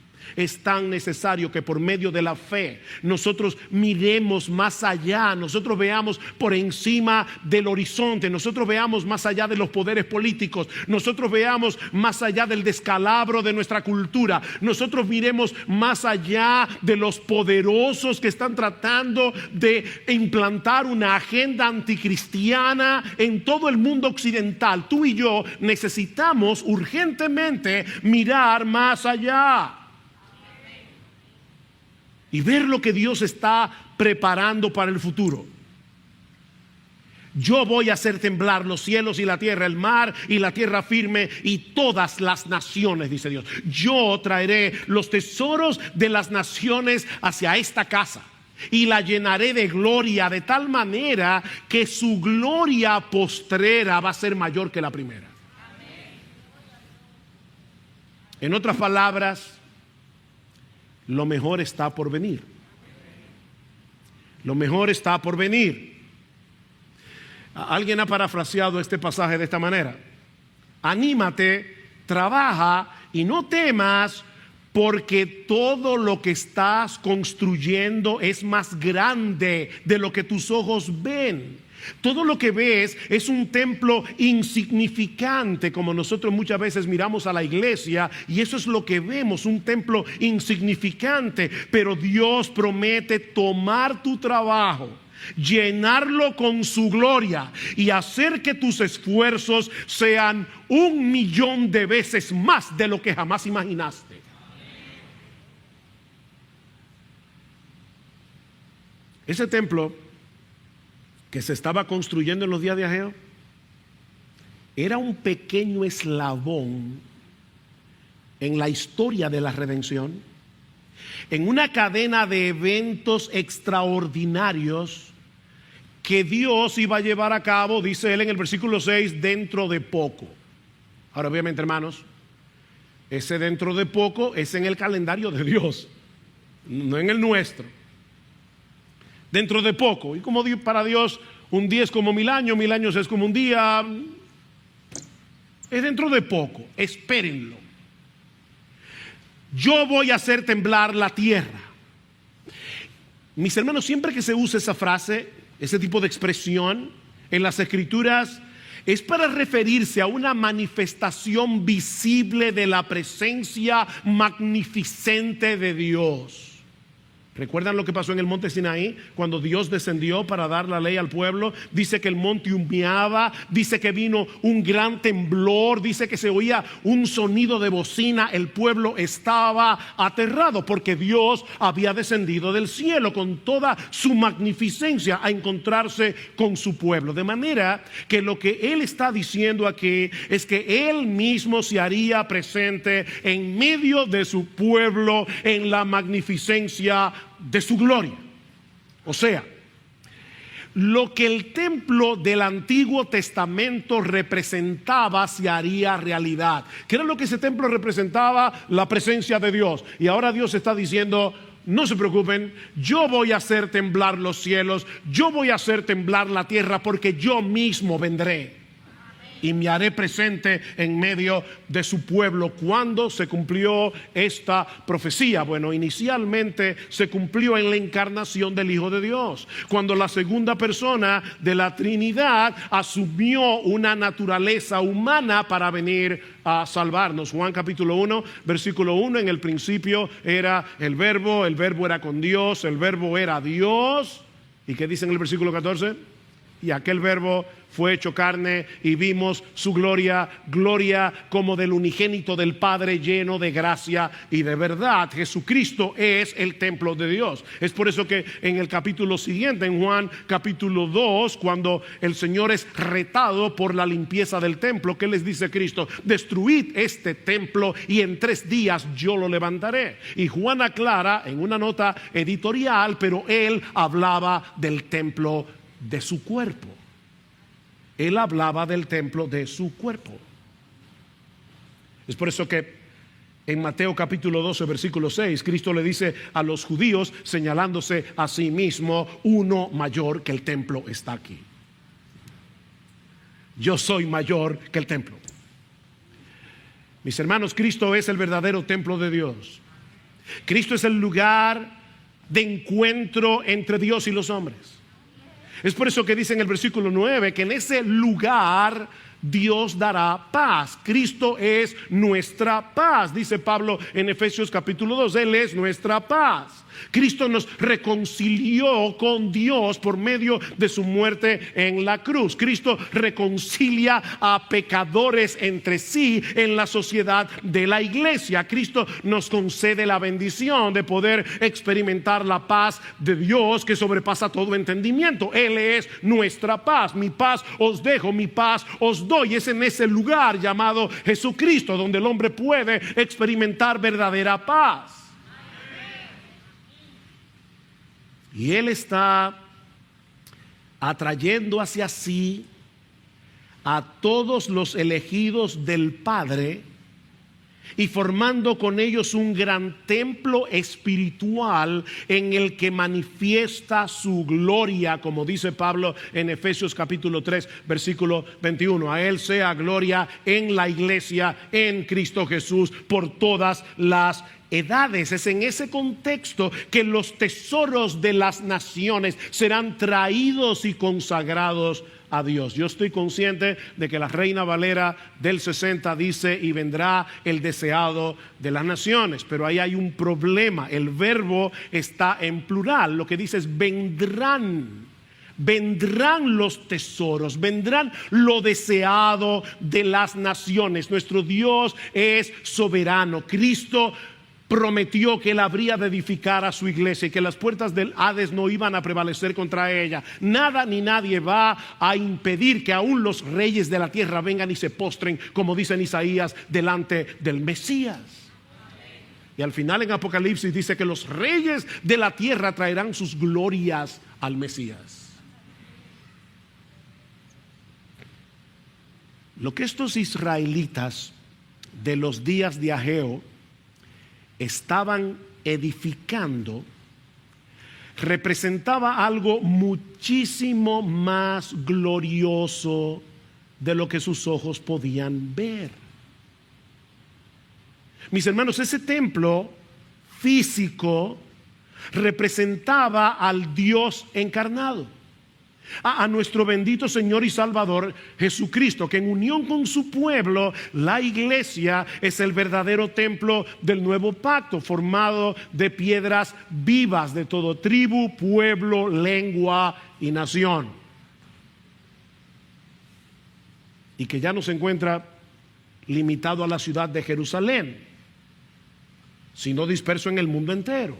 que por medio de la fe nosotros miremos más allá, nosotros veamos por encima del horizonte, nosotros veamos más allá de los poderes políticos, nosotros veamos más allá del descalabro de nuestra cultura, nosotros miremos más allá de los poderosos que están tratando de implantar una agenda anticristiana en todo el mundo occidental. Tú y yo necesitamos urgentemente mirar más allá y ver lo que Dios está preparando para el futuro. Yo voy a hacer temblar los cielos y la tierra, el mar y la tierra firme y todas las naciones, dice Dios. Yo traeré los tesoros de las naciones hacia esta casa y la llenaré de gloria, de tal manera que su gloria postrera va a ser mayor que la primera. En otras palabras, lo mejor está por venir. Lo mejor está por venir. Alguien ha parafraseado este pasaje de esta manera: anímate, trabaja y no temas, porque todo lo que estás construyendo es más grande de lo que tus ojos ven. Todo lo que ves es un templo insignificante, como nosotros muchas veces miramos a la iglesia y eso es lo que vemos, un templo insignificante. Pero Dios promete tomar tu trabajo, llenarlo con su gloria y hacer que tus esfuerzos sean 1,000,000 de veces más de lo que jamás imaginaste. Ese templo que se estaba construyendo en los días de Ageo era un pequeño eslabón en la historia de la redención, en una cadena de eventos extraordinarios que Dios iba a llevar a cabo, dice él en el versículo 6, dentro de poco. Ahora, obviamente, hermanos, ese dentro de poco es en el calendario de Dios, no en el nuestro. Dentro de poco. Y como para Dios un día es como 1000 años, 1000 años es como un día. Es dentro de poco, espérenlo. Yo voy a hacer temblar la tierra. Mis hermanos, siempre que se usa esa frase, ese tipo de expresión en las Escrituras, es para referirse a una manifestación visible de la presencia magnificente de Dios. ¿Recuerdan lo que pasó en el monte Sinaí? Cuando Dios descendió para dar la ley al pueblo. Dice que el monte humeaba, dice que vino un gran temblor, dice que se oía un sonido de bocina. El pueblo estaba aterrado porque Dios había descendido del cielo con toda su magnificencia a encontrarse con su pueblo. De manera que lo que él está diciendo aquí es que él mismo se haría presente en medio de su pueblo en la magnificencia de su gloria. O sea, lo que el templo del Antiguo Testamento representaba se haría realidad. ¿Qué era lo que ese templo representaba? La presencia de Dios. Y ahora Dios está diciendo: no se preocupen, yo voy a hacer temblar los cielos, yo voy a hacer temblar la tierra, porque yo mismo vendré y me haré presente en medio de su pueblo. ¿Cuándo se cumplió esta profecía? Bueno, inicialmente se cumplió en la encarnación del Hijo de Dios, cuando la segunda persona de la Trinidad asumió una naturaleza humana para venir a salvarnos. Juan capítulo 1, versículo 1: en el principio era el verbo era con Dios, el verbo era Dios. ¿Y qué dice en el versículo 14? Y aquel verbo fue hecho carne y vimos su gloria, gloria como del unigénito del Padre, lleno de gracia y de verdad. Jesucristo es el templo de Dios. Es por eso que en el capítulo siguiente, en Juan capítulo 2, cuando el Señor es retado por la limpieza del templo, ¿qué les dice Cristo? Destruid este templo y en 3 días yo lo levantaré. Y Juan aclara en una nota editorial, pero él hablaba del templo de su cuerpo. Él hablaba del templo de su cuerpo. Es por eso que en Mateo capítulo 12, versículo 6, Cristo le dice a los judíos, señalándose a sí mismo: uno mayor que el templo está aquí. Yo soy mayor que el templo. Mis hermanos, Cristo es el verdadero templo de Dios. Cristo es el lugar de encuentro entre Dios y los hombres. Es por eso que dice en el versículo 9 que en ese lugar Dios dará paz. Cristo es nuestra paz, dice Pablo en Efesios capítulo 2. Él es nuestra paz. Cristo nos reconcilió con Dios por medio de su muerte en la cruz. Cristo reconcilia a pecadores entre sí en la sociedad de la iglesia. Cristo nos concede la bendición de poder experimentar la paz de Dios que sobrepasa todo entendimiento. Él es nuestra paz. Mi paz os dejo, mi paz os doy. Es en ese lugar llamado Jesucristo donde el hombre puede experimentar verdadera paz. Y Él está atrayendo hacia sí a todos los elegidos del Padre y formando con ellos un gran templo espiritual en el que manifiesta su gloria, como dice Pablo en Efesios capítulo 3, versículo 21. A Él sea gloria en la iglesia, en Cristo Jesús, por todas las edades. Es en ese contexto que los tesoros de las naciones serán traídos y consagrados a Dios. Yo estoy consciente de que la Reina Valera del 60 dice: y vendrá el deseado de las naciones, pero ahí hay un problema. El verbo está en plural. Lo que dice es vendrán. Vendrán los tesoros, vendrán lo deseado de las naciones. Nuestro Dios es soberano. Cristo prometió que él habría de edificar a su iglesia y que las puertas del Hades no iban a prevalecer contra ella. Nada ni nadie va a impedir que aún los reyes de la tierra vengan y se postren, como dice en Isaías, delante del Mesías. Y al final en Apocalipsis dice que los reyes de la tierra traerán sus glorias al Mesías. Lo que estos israelitas de los días de Ageo estaban edificando representaba algo muchísimo más glorioso de lo que sus ojos podían ver. Mis hermanos, ese templo físico representaba al Dios encarnado, a nuestro bendito Señor y Salvador Jesucristo, que en unión con su pueblo, la iglesia, es el verdadero templo del nuevo pacto, formado de piedras vivas de todo tribu, pueblo, lengua y nación, y que ya no se encuentra limitado a la ciudad de Jerusalén, sino disperso en el mundo entero.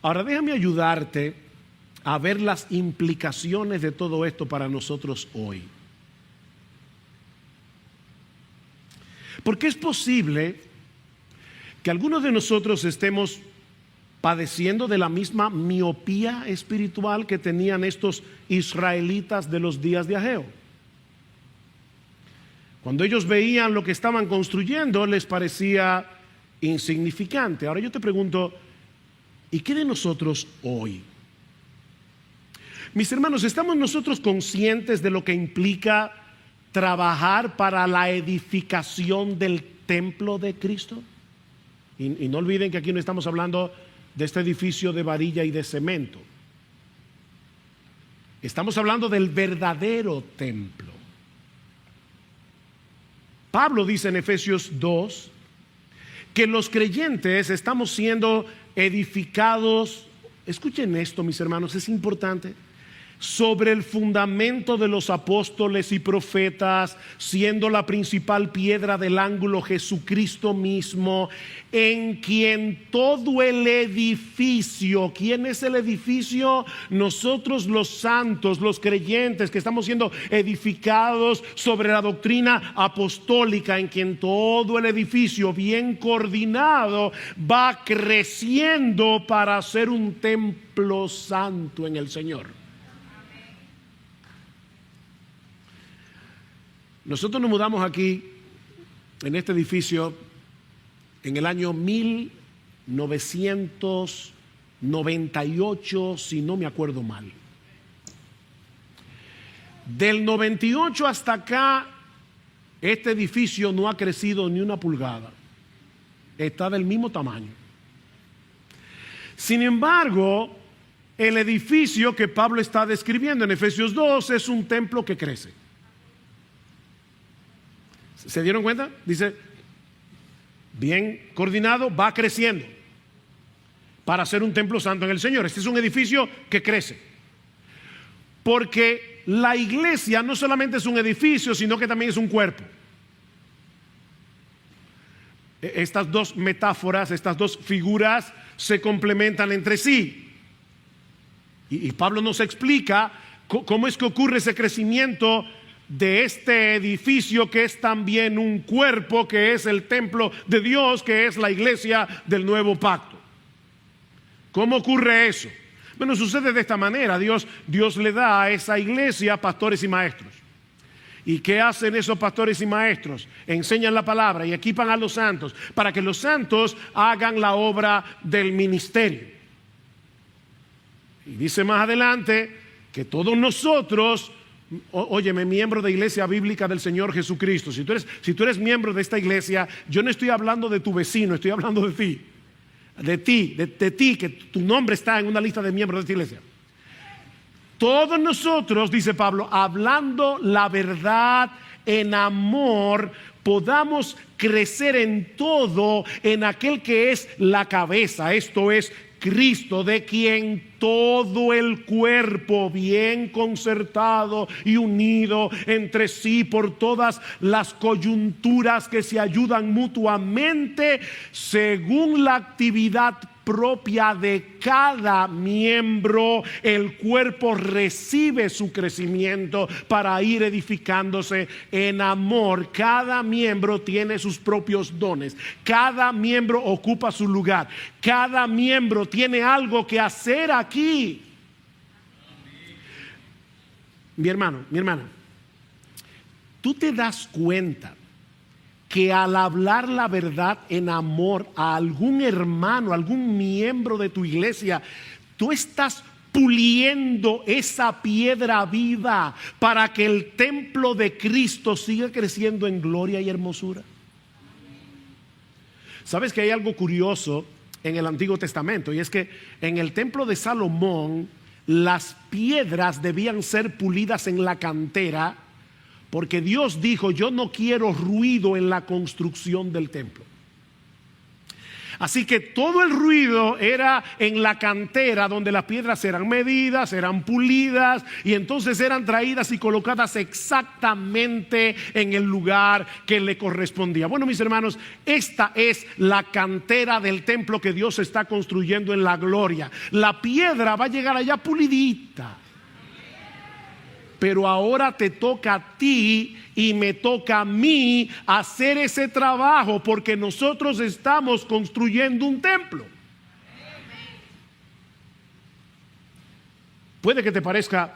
Ahora déjame ayudarte a ver las implicaciones de todo esto para nosotros hoy. Porque es posible que algunos de nosotros estemos padeciendo de la misma miopía espiritual que tenían estos israelitas de los días de Ageo. Cuando ellos veían lo que estaban construyendo, les parecía insignificante. Ahora yo te pregunto, ¿y qué de nosotros hoy? Mis hermanos, ¿estamos nosotros conscientes de lo que implica trabajar para la edificación del templo de Cristo? Y no olviden que aquí no estamos hablando de este edificio de varilla y de cemento. Estamos hablando del verdadero templo. Pablo dice en Efesios 2 que los creyentes estamos siendo edificados, escuchen esto mis hermanos, es importante, sobre el fundamento de los apóstoles y profetas, siendo la principal piedra del ángulo Jesucristo mismo, en quien todo el edificio, ¿quién es el edificio? Nosotros los santos, los creyentes que estamos siendo edificados sobre la doctrina apostólica, en quien todo el edificio bien coordinado va creciendo para ser un templo santo en el Señor. Nosotros nos mudamos aquí, en este edificio, en el año 1998, si no me acuerdo mal. Del 98 hasta acá, este edificio no ha crecido ni una pulgada. Está del mismo tamaño. Sin embargo, el edificio que Pablo está describiendo en Efesios 2 es un templo que crece. ¿Se dieron cuenta? Dice, bien coordinado, va creciendo para ser un templo santo en el Señor. Este es un edificio que crece. Porque la iglesia no solamente es un edificio, sino que también es un cuerpo. Estas dos metáforas, estas dos figuras se complementan entre sí. Y Pablo nos explica cómo es que ocurre ese crecimiento de este edificio que es también un cuerpo, que es el templo de Dios, que es la iglesia del nuevo pacto. ¿Cómo ocurre eso? Bueno, sucede de esta manera. Dios le da a esa iglesia pastores y maestros. ¿Y qué hacen esos pastores y maestros? Enseñan la palabra y equipan a los santos para que los santos hagan la obra del ministerio. Y dice más adelante que todos nosotros, óyeme, miembro de Iglesia Bíblica del Señor Jesucristo, si tú eres miembro de esta iglesia, yo no estoy hablando de tu vecino, estoy hablando de ti. De ti, que tu nombre está en una lista de miembros de esta iglesia. Todos nosotros, dice Pablo, hablando la verdad en amor, podamos crecer en todo en aquel que es la cabeza, esto es Cristo, de quien todo el cuerpo, bien concertado y unido entre sí por todas las coyunturas que se ayudan mutuamente, según la actividad propia de cada miembro, el cuerpo recibe su crecimiento para ir edificándose en amor. Cada miembro tiene sus propios dones, cada miembro ocupa su lugar, cada miembro tiene algo que hacer aquí. Mi hermano, mi hermana, tú te das cuenta que al hablar la verdad en amor a algún hermano, algún miembro de tu iglesia, tú estás puliendo esa piedra viva para que el templo de Cristo siga creciendo en gloria y hermosura. ¿Sabes que hay algo curioso en el Antiguo Testamento? Y es que en el templo de Salomón las piedras debían ser pulidas en la cantera, porque Dios dijo: yo no quiero ruido en la construcción del templo. Así que todo el ruido era en la cantera, donde las piedras eran medidas, eran pulidas y entonces eran traídas y colocadas exactamente en el lugar que le correspondía. Bueno, mis hermanos, esta es la cantera del templo que Dios está construyendo en la gloria. La piedra va a llegar allá pulidita. Pero ahora te toca a ti y me toca a mí hacer ese trabajo, porque nosotros estamos construyendo un templo. Puede que te parezca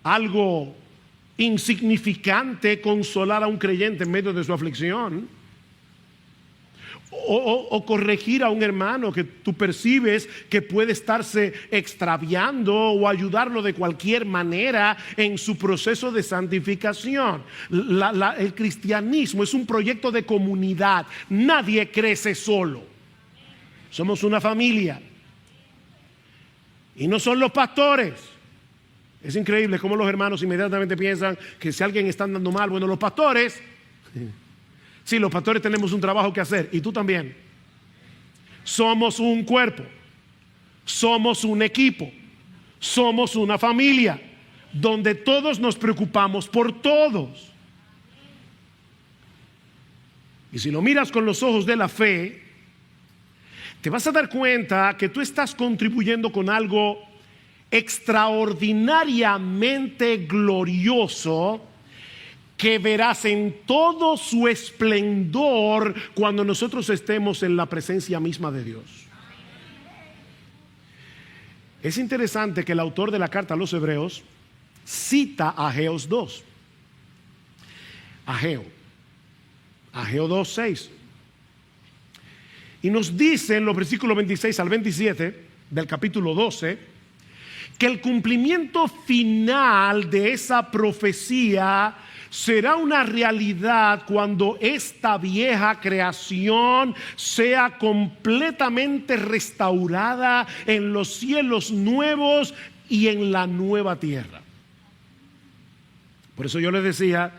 algo insignificante consolar a un creyente en medio de su aflicción, o corregir a un hermano que tú percibes que puede estarse extraviando, o ayudarlo de cualquier manera en su proceso de santificación. El cristianismo es un proyecto de comunidad. Nadie crece solo. Somos una familia. Y no son los pastores. Es increíble cómo los hermanos inmediatamente piensan que si alguien está andando mal, bueno, los pastores. Sí, los pastores tenemos un trabajo que hacer, y tú también. Somos un cuerpo, somos un equipo, somos una familia donde todos nos preocupamos por todos. Y si lo miras con los ojos de la fe, te vas a dar cuenta que tú estás contribuyendo con algo extraordinariamente glorioso, que verás en todo su esplendor cuando nosotros estemos en la presencia misma de Dios. Es interesante que el autor de la carta a los Hebreos cita a Ageos 2. Ageo 2:6. Y nos dice en los versículos 26 al 27 del capítulo 12 que el cumplimiento final de esa profecía será una realidad cuando esta vieja creación sea completamente restaurada en los cielos nuevos y en la nueva tierra. Por eso yo les decía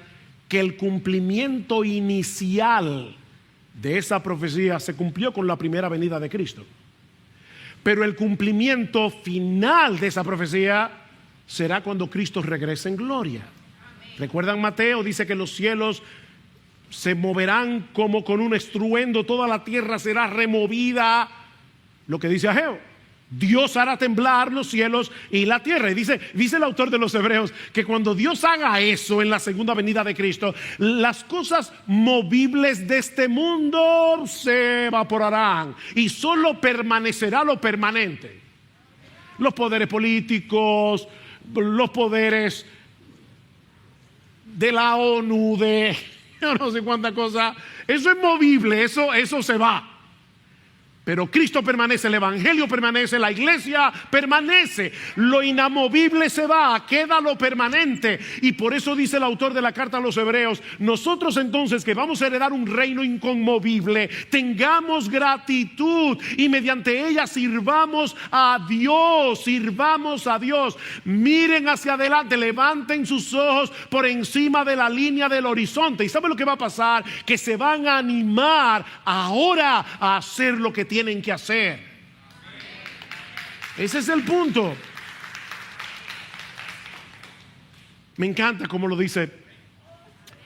que el cumplimiento inicial de esa profecía se cumplió con la primera venida de Cristo. Pero el cumplimiento final de esa profecía será cuando Cristo regrese en gloria. ¿Recuerdan Mateo? Dice que los cielos se moverán como con un estruendo, toda la tierra será removida. Lo que dice Ageo: Dios hará temblar los cielos y la tierra. Y dice el autor de los Hebreos que cuando Dios haga eso en la segunda venida de Cristo, las cosas movibles de este mundo se evaporarán y solo permanecerá lo permanente. Los poderes políticos, los poderes de la ONU, de yo no sé cuánta cosa. Eso es movible, eso se va. Pero Cristo permanece, el Evangelio permanece, la iglesia permanece. Lo inamovible se va, queda lo permanente. Y por eso dice el autor de la carta a los Hebreos: nosotros entonces, que vamos a heredar un reino inconmovible, tengamos gratitud y mediante ella sirvamos a Dios. Miren hacia adelante, levanten sus ojos por encima de la línea del horizonte. ¿Y saben lo que va a pasar? Que se van a animar ahora a hacer lo que tienen que hacer. Ese es el punto. Me encanta como lo dice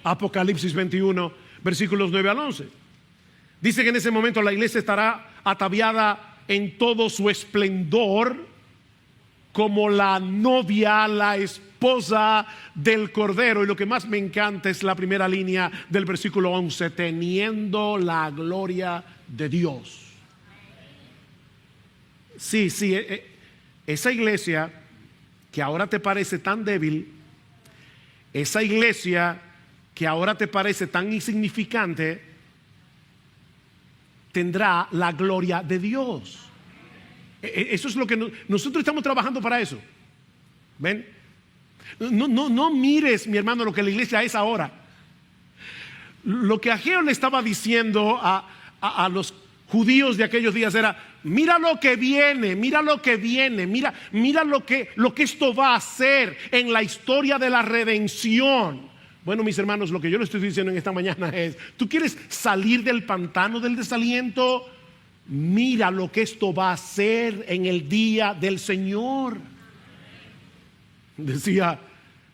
Apocalipsis 21, versículos 9 al 11. Dice que en ese momento la iglesia estará ataviada en todo su esplendor, como la novia, la esposa del Cordero. Y lo que más me encanta es la primera línea del versículo 11, teniendo la gloria de Dios. Sí, esa iglesia que ahora te parece tan débil, esa iglesia que ahora te parece tan insignificante, tendrá la gloria de Dios. Eso es lo que nosotros estamos trabajando para eso. ¿Ven? No mires, mi hermano, lo que la iglesia es ahora. Lo que Ageo le estaba diciendo a los judíos de aquellos días era: mira lo que viene, mira lo que viene, mira lo que esto va a hacer en la historia de la redención. Bueno, mis hermanos, lo que yo le estoy diciendo en esta mañana es: ¿tú quieres salir del pantano del desaliento? Mira lo que esto va a hacer en el día del Señor. Decía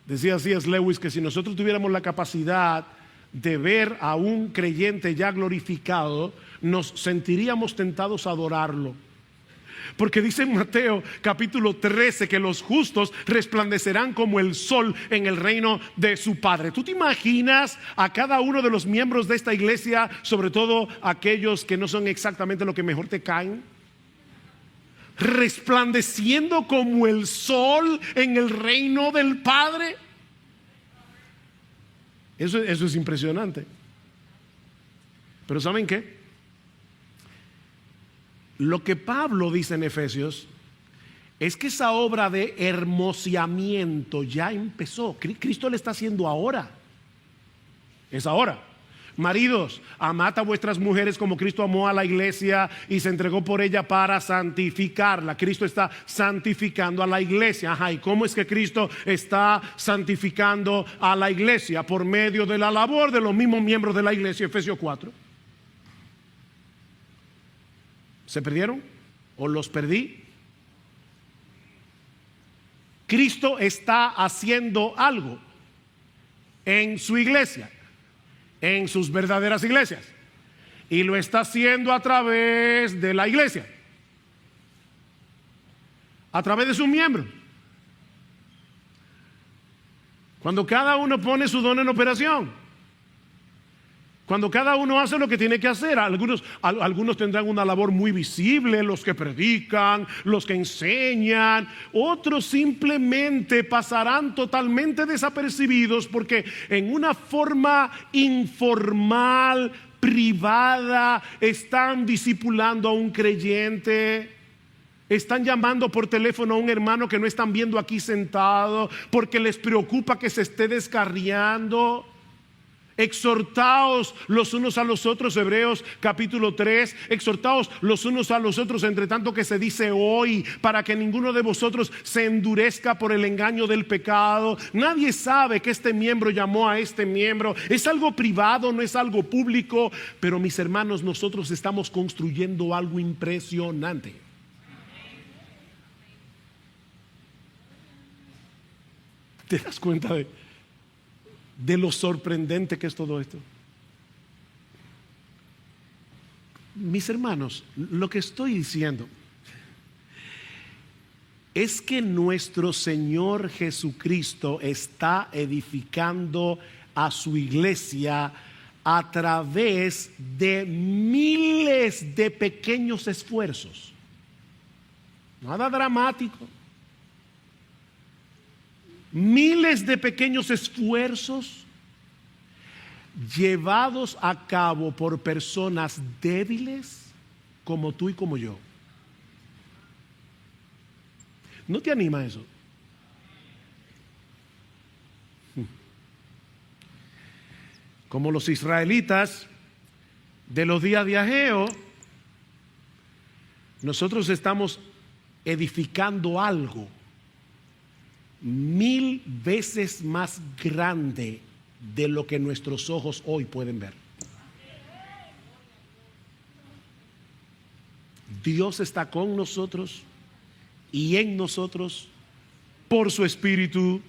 C.S. Lewis que si nosotros tuviéramos la capacidad de ver a un creyente ya glorificado, nos sentiríamos tentados a adorarlo. Porque dice en Mateo capítulo 13 que los justos resplandecerán como el sol en el reino de su Padre. ¿Tú te imaginas a cada uno de los miembros de esta iglesia, sobre todo aquellos que no son exactamente lo que mejor te caen, resplandeciendo como el sol en el reino del Padre? Eso es impresionante. Pero ¿saben qué? Lo que Pablo dice en Efesios es que esa obra de hermoseamiento ya empezó. Cristo le está haciendo ahora. Es ahora. Maridos, amad a vuestras mujeres como Cristo amó a la iglesia y se entregó por ella para santificarla. Cristo está santificando a la iglesia. Ajá, ¿y cómo es que Cristo está santificando a la iglesia? Por medio de la labor de los mismos miembros de la iglesia. Efesios 4. ¿Se perdieron? ¿O los perdí? Cristo está haciendo algo en su iglesia, en sus verdaderas iglesias, y lo está haciendo a través de la iglesia, a través de sus miembros. Cuando cada uno pone su don en operación, cuando cada uno hace lo que tiene que hacer. Algunos tendrán una labor muy visible, los que predican, los que enseñan. Otros simplemente pasarán totalmente desapercibidos porque en una forma informal, privada, están discipulando a un creyente. Están llamando por teléfono a un hermano que no están viendo aquí sentado porque les preocupa que se esté descarriando. Exhortaos los unos a los otros, Hebreos capítulo 3, exhortaos los unos a los otros entre tanto que se dice hoy, para que ninguno de vosotros se endurezca por el engaño del pecado. Nadie sabe que este miembro llamó a este miembro. Es algo privado, no es algo público. Pero mis hermanos, nosotros estamos construyendo algo impresionante. ¿Te das cuenta de lo sorprendente que es todo esto? Mis hermanos, lo que estoy diciendo es que nuestro Señor Jesucristo está edificando a su iglesia a través de miles de pequeños esfuerzos. Nada dramático. Miles de pequeños esfuerzos llevados a cabo por personas débiles como tú y como yo. ¿No te anima eso? Como los israelitas de los días de Ageo, nosotros estamos edificando algo 1000 veces más grande de lo que nuestros ojos hoy pueden ver. Dios está con nosotros y en nosotros por su Espíritu,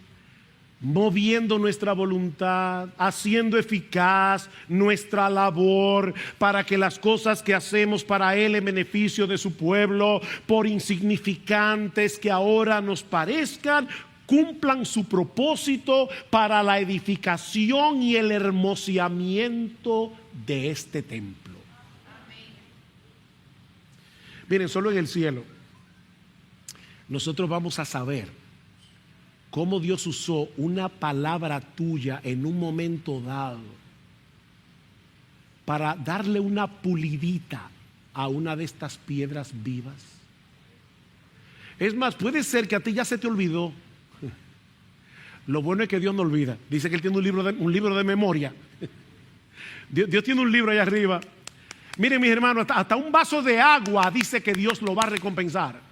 moviendo nuestra voluntad, haciendo eficaz nuestra labor para que las cosas que hacemos para Él en beneficio de su pueblo, por insignificantes que ahora nos parezcan, cumplan su propósito para la edificación y el hermoseamiento de este templo. Miren, solo en el cielo nosotros vamos a saber cómo Dios usó una palabra tuya en un momento dado para darle una pulidita a una de estas piedras vivas. Es más, puede ser que a ti ya se te olvidó. Lo bueno es que Dios no olvida. Dice que Él tiene un libro de memoria. Dios tiene un libro allá arriba. Miren, mis hermanos, hasta un vaso de agua dice que Dios lo va a recompensar.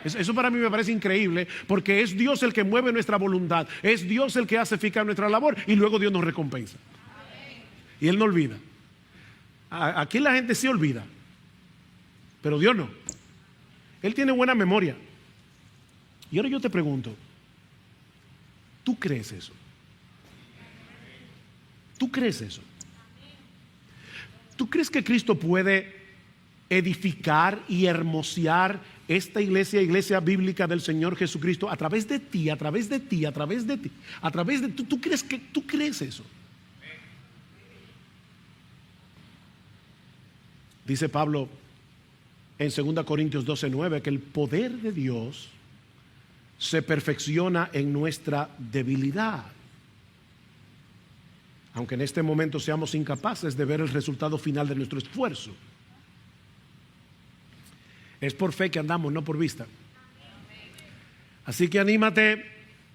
Eso para mí me parece increíble, porque es Dios el que mueve nuestra voluntad, es Dios el que hace eficaz nuestra labor y luego Dios nos recompensa. Y Él no olvida. Aquí la gente sí olvida, pero Dios no. Él tiene buena memoria. Y ahora yo te pregunto, ¿tú crees eso? ¿Tú crees eso? ¿Tú crees que Cristo puede edificar y hermosear esta iglesia bíblica del Señor Jesucristo a través de ti, a través de ti, a través de ti, a través de tú crees eso? Dice Pablo en 2 Corintios 12:9 que el poder de Dios se perfecciona en nuestra debilidad. Aunque en este momento seamos incapaces de ver el resultado final de nuestro esfuerzo. Es por fe que andamos, no por vista. Así que anímate,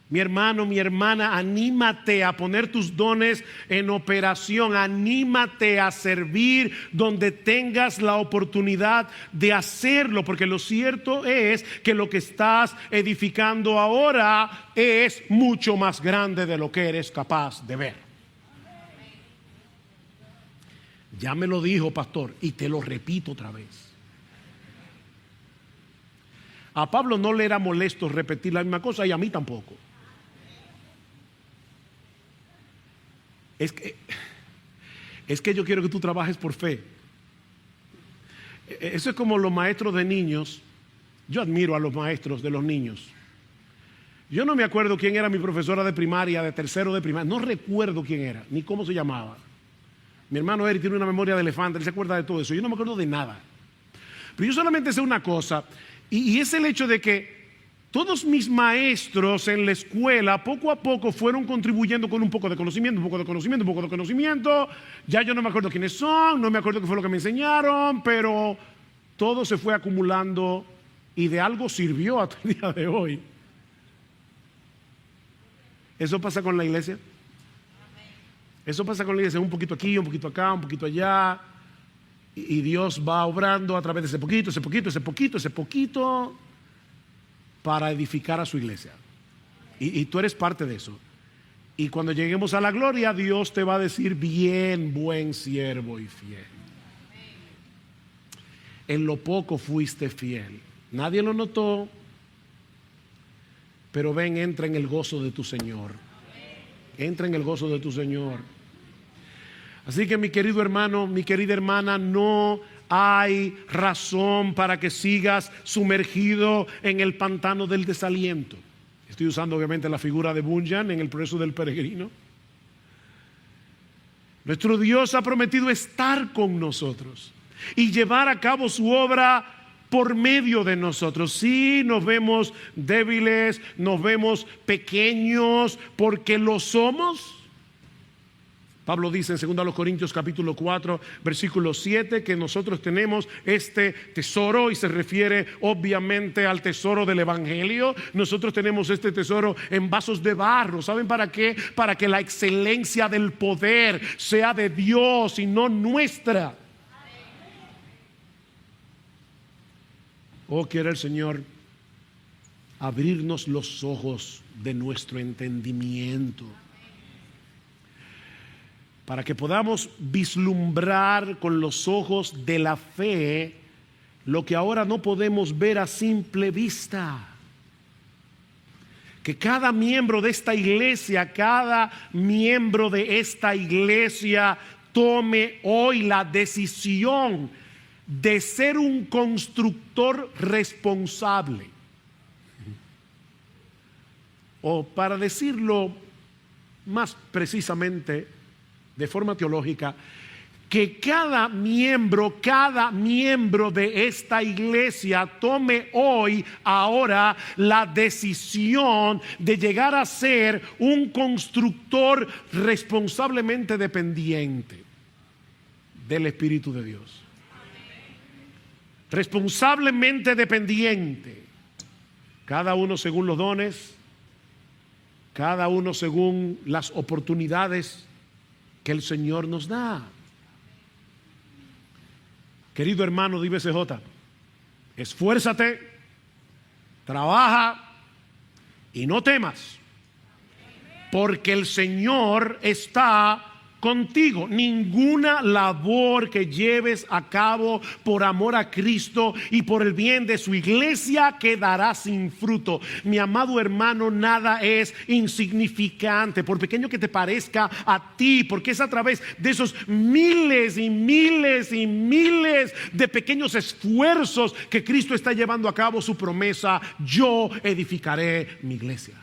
mi hermano, mi hermana, anímate a poner tus dones en operación, anímate a servir donde tengas la oportunidad de hacerlo, porque lo cierto es que lo que estás edificando ahora es mucho más grande de lo que eres capaz de ver. Ya me lo dijo, pastor, y te lo repito otra vez. A Pablo no le era molesto repetir la misma cosa y a mí tampoco. Es que yo quiero que tú trabajes por fe. Eso es como los maestros de niños. Yo admiro a los maestros de los niños. Yo no me acuerdo quién era mi profesora de primaria, de tercero de primaria. No recuerdo quién era, ni cómo se llamaba. Mi hermano Eric tiene una memoria de elefante, él se acuerda de todo eso. Yo no me acuerdo de nada. Pero yo solamente sé una cosa, y es el hecho de que todos mis maestros en la escuela poco a poco fueron contribuyendo con un poco de conocimiento, un poco de conocimiento, un poco de conocimiento. Ya yo no me acuerdo quiénes son, no me acuerdo qué fue lo que me enseñaron, pero todo se fue acumulando y de algo sirvió hasta el día de hoy. Eso pasa con la iglesia. Eso pasa con la iglesia, un poquito aquí, un poquito acá, un poquito allá. Y Dios va obrando a través de ese poquito, ese poquito, ese poquito, ese poquito, para edificar a su iglesia. Y tú eres parte de eso. Y cuando lleguemos a la gloria, Dios te va a decir: bien, buen siervo y fiel. En lo poco fuiste fiel. Nadie lo notó, pero ven, entra en el gozo de tu Señor. Entra en el gozo de tu Señor. Así que, mi querido hermano, mi querida hermana, no hay razón para que sigas sumergido en el pantano del desaliento. Estoy usando obviamente la figura de Bunyan en El progreso del peregrino. Nuestro Dios ha prometido estar con nosotros y llevar a cabo su obra por medio de nosotros. Sí, nos vemos débiles, nos vemos pequeños, porque lo somos. Pablo dice en 2 Corintios capítulo 4 versículo 7 que nosotros tenemos este tesoro, y se refiere obviamente al tesoro del evangelio. Nosotros tenemos este tesoro en vasos de barro. ¿Saben para qué? Para que la excelencia del poder sea de Dios y no nuestra. Oh, quiere el Señor abrirnos los ojos de nuestro entendimiento, para que podamos vislumbrar con los ojos de la fe lo que ahora no podemos ver a simple vista. que cada miembro de esta iglesia, tome hoy la decisión de ser un constructor responsable. O para decirlo más precisamente, de forma teológica, que cada miembro de esta iglesia tome hoy, ahora, la decisión de llegar a ser un constructor responsablemente dependiente del Espíritu de Dios. Responsablemente dependiente. Cada uno según los dones, cada uno según las oportunidades que el Señor nos da. Querido hermano de IBCJ, esfuérzate, trabaja y no temas, porque el Señor está contigo. Ninguna labor que lleves a cabo por amor a Cristo y por el bien de su iglesia quedará sin fruto. Mi amado hermano, nada es insignificante, por pequeño que te parezca a ti, porque es a través de esos miles y miles y miles de pequeños esfuerzos que Cristo está llevando a cabo su promesa: yo edificaré mi iglesia.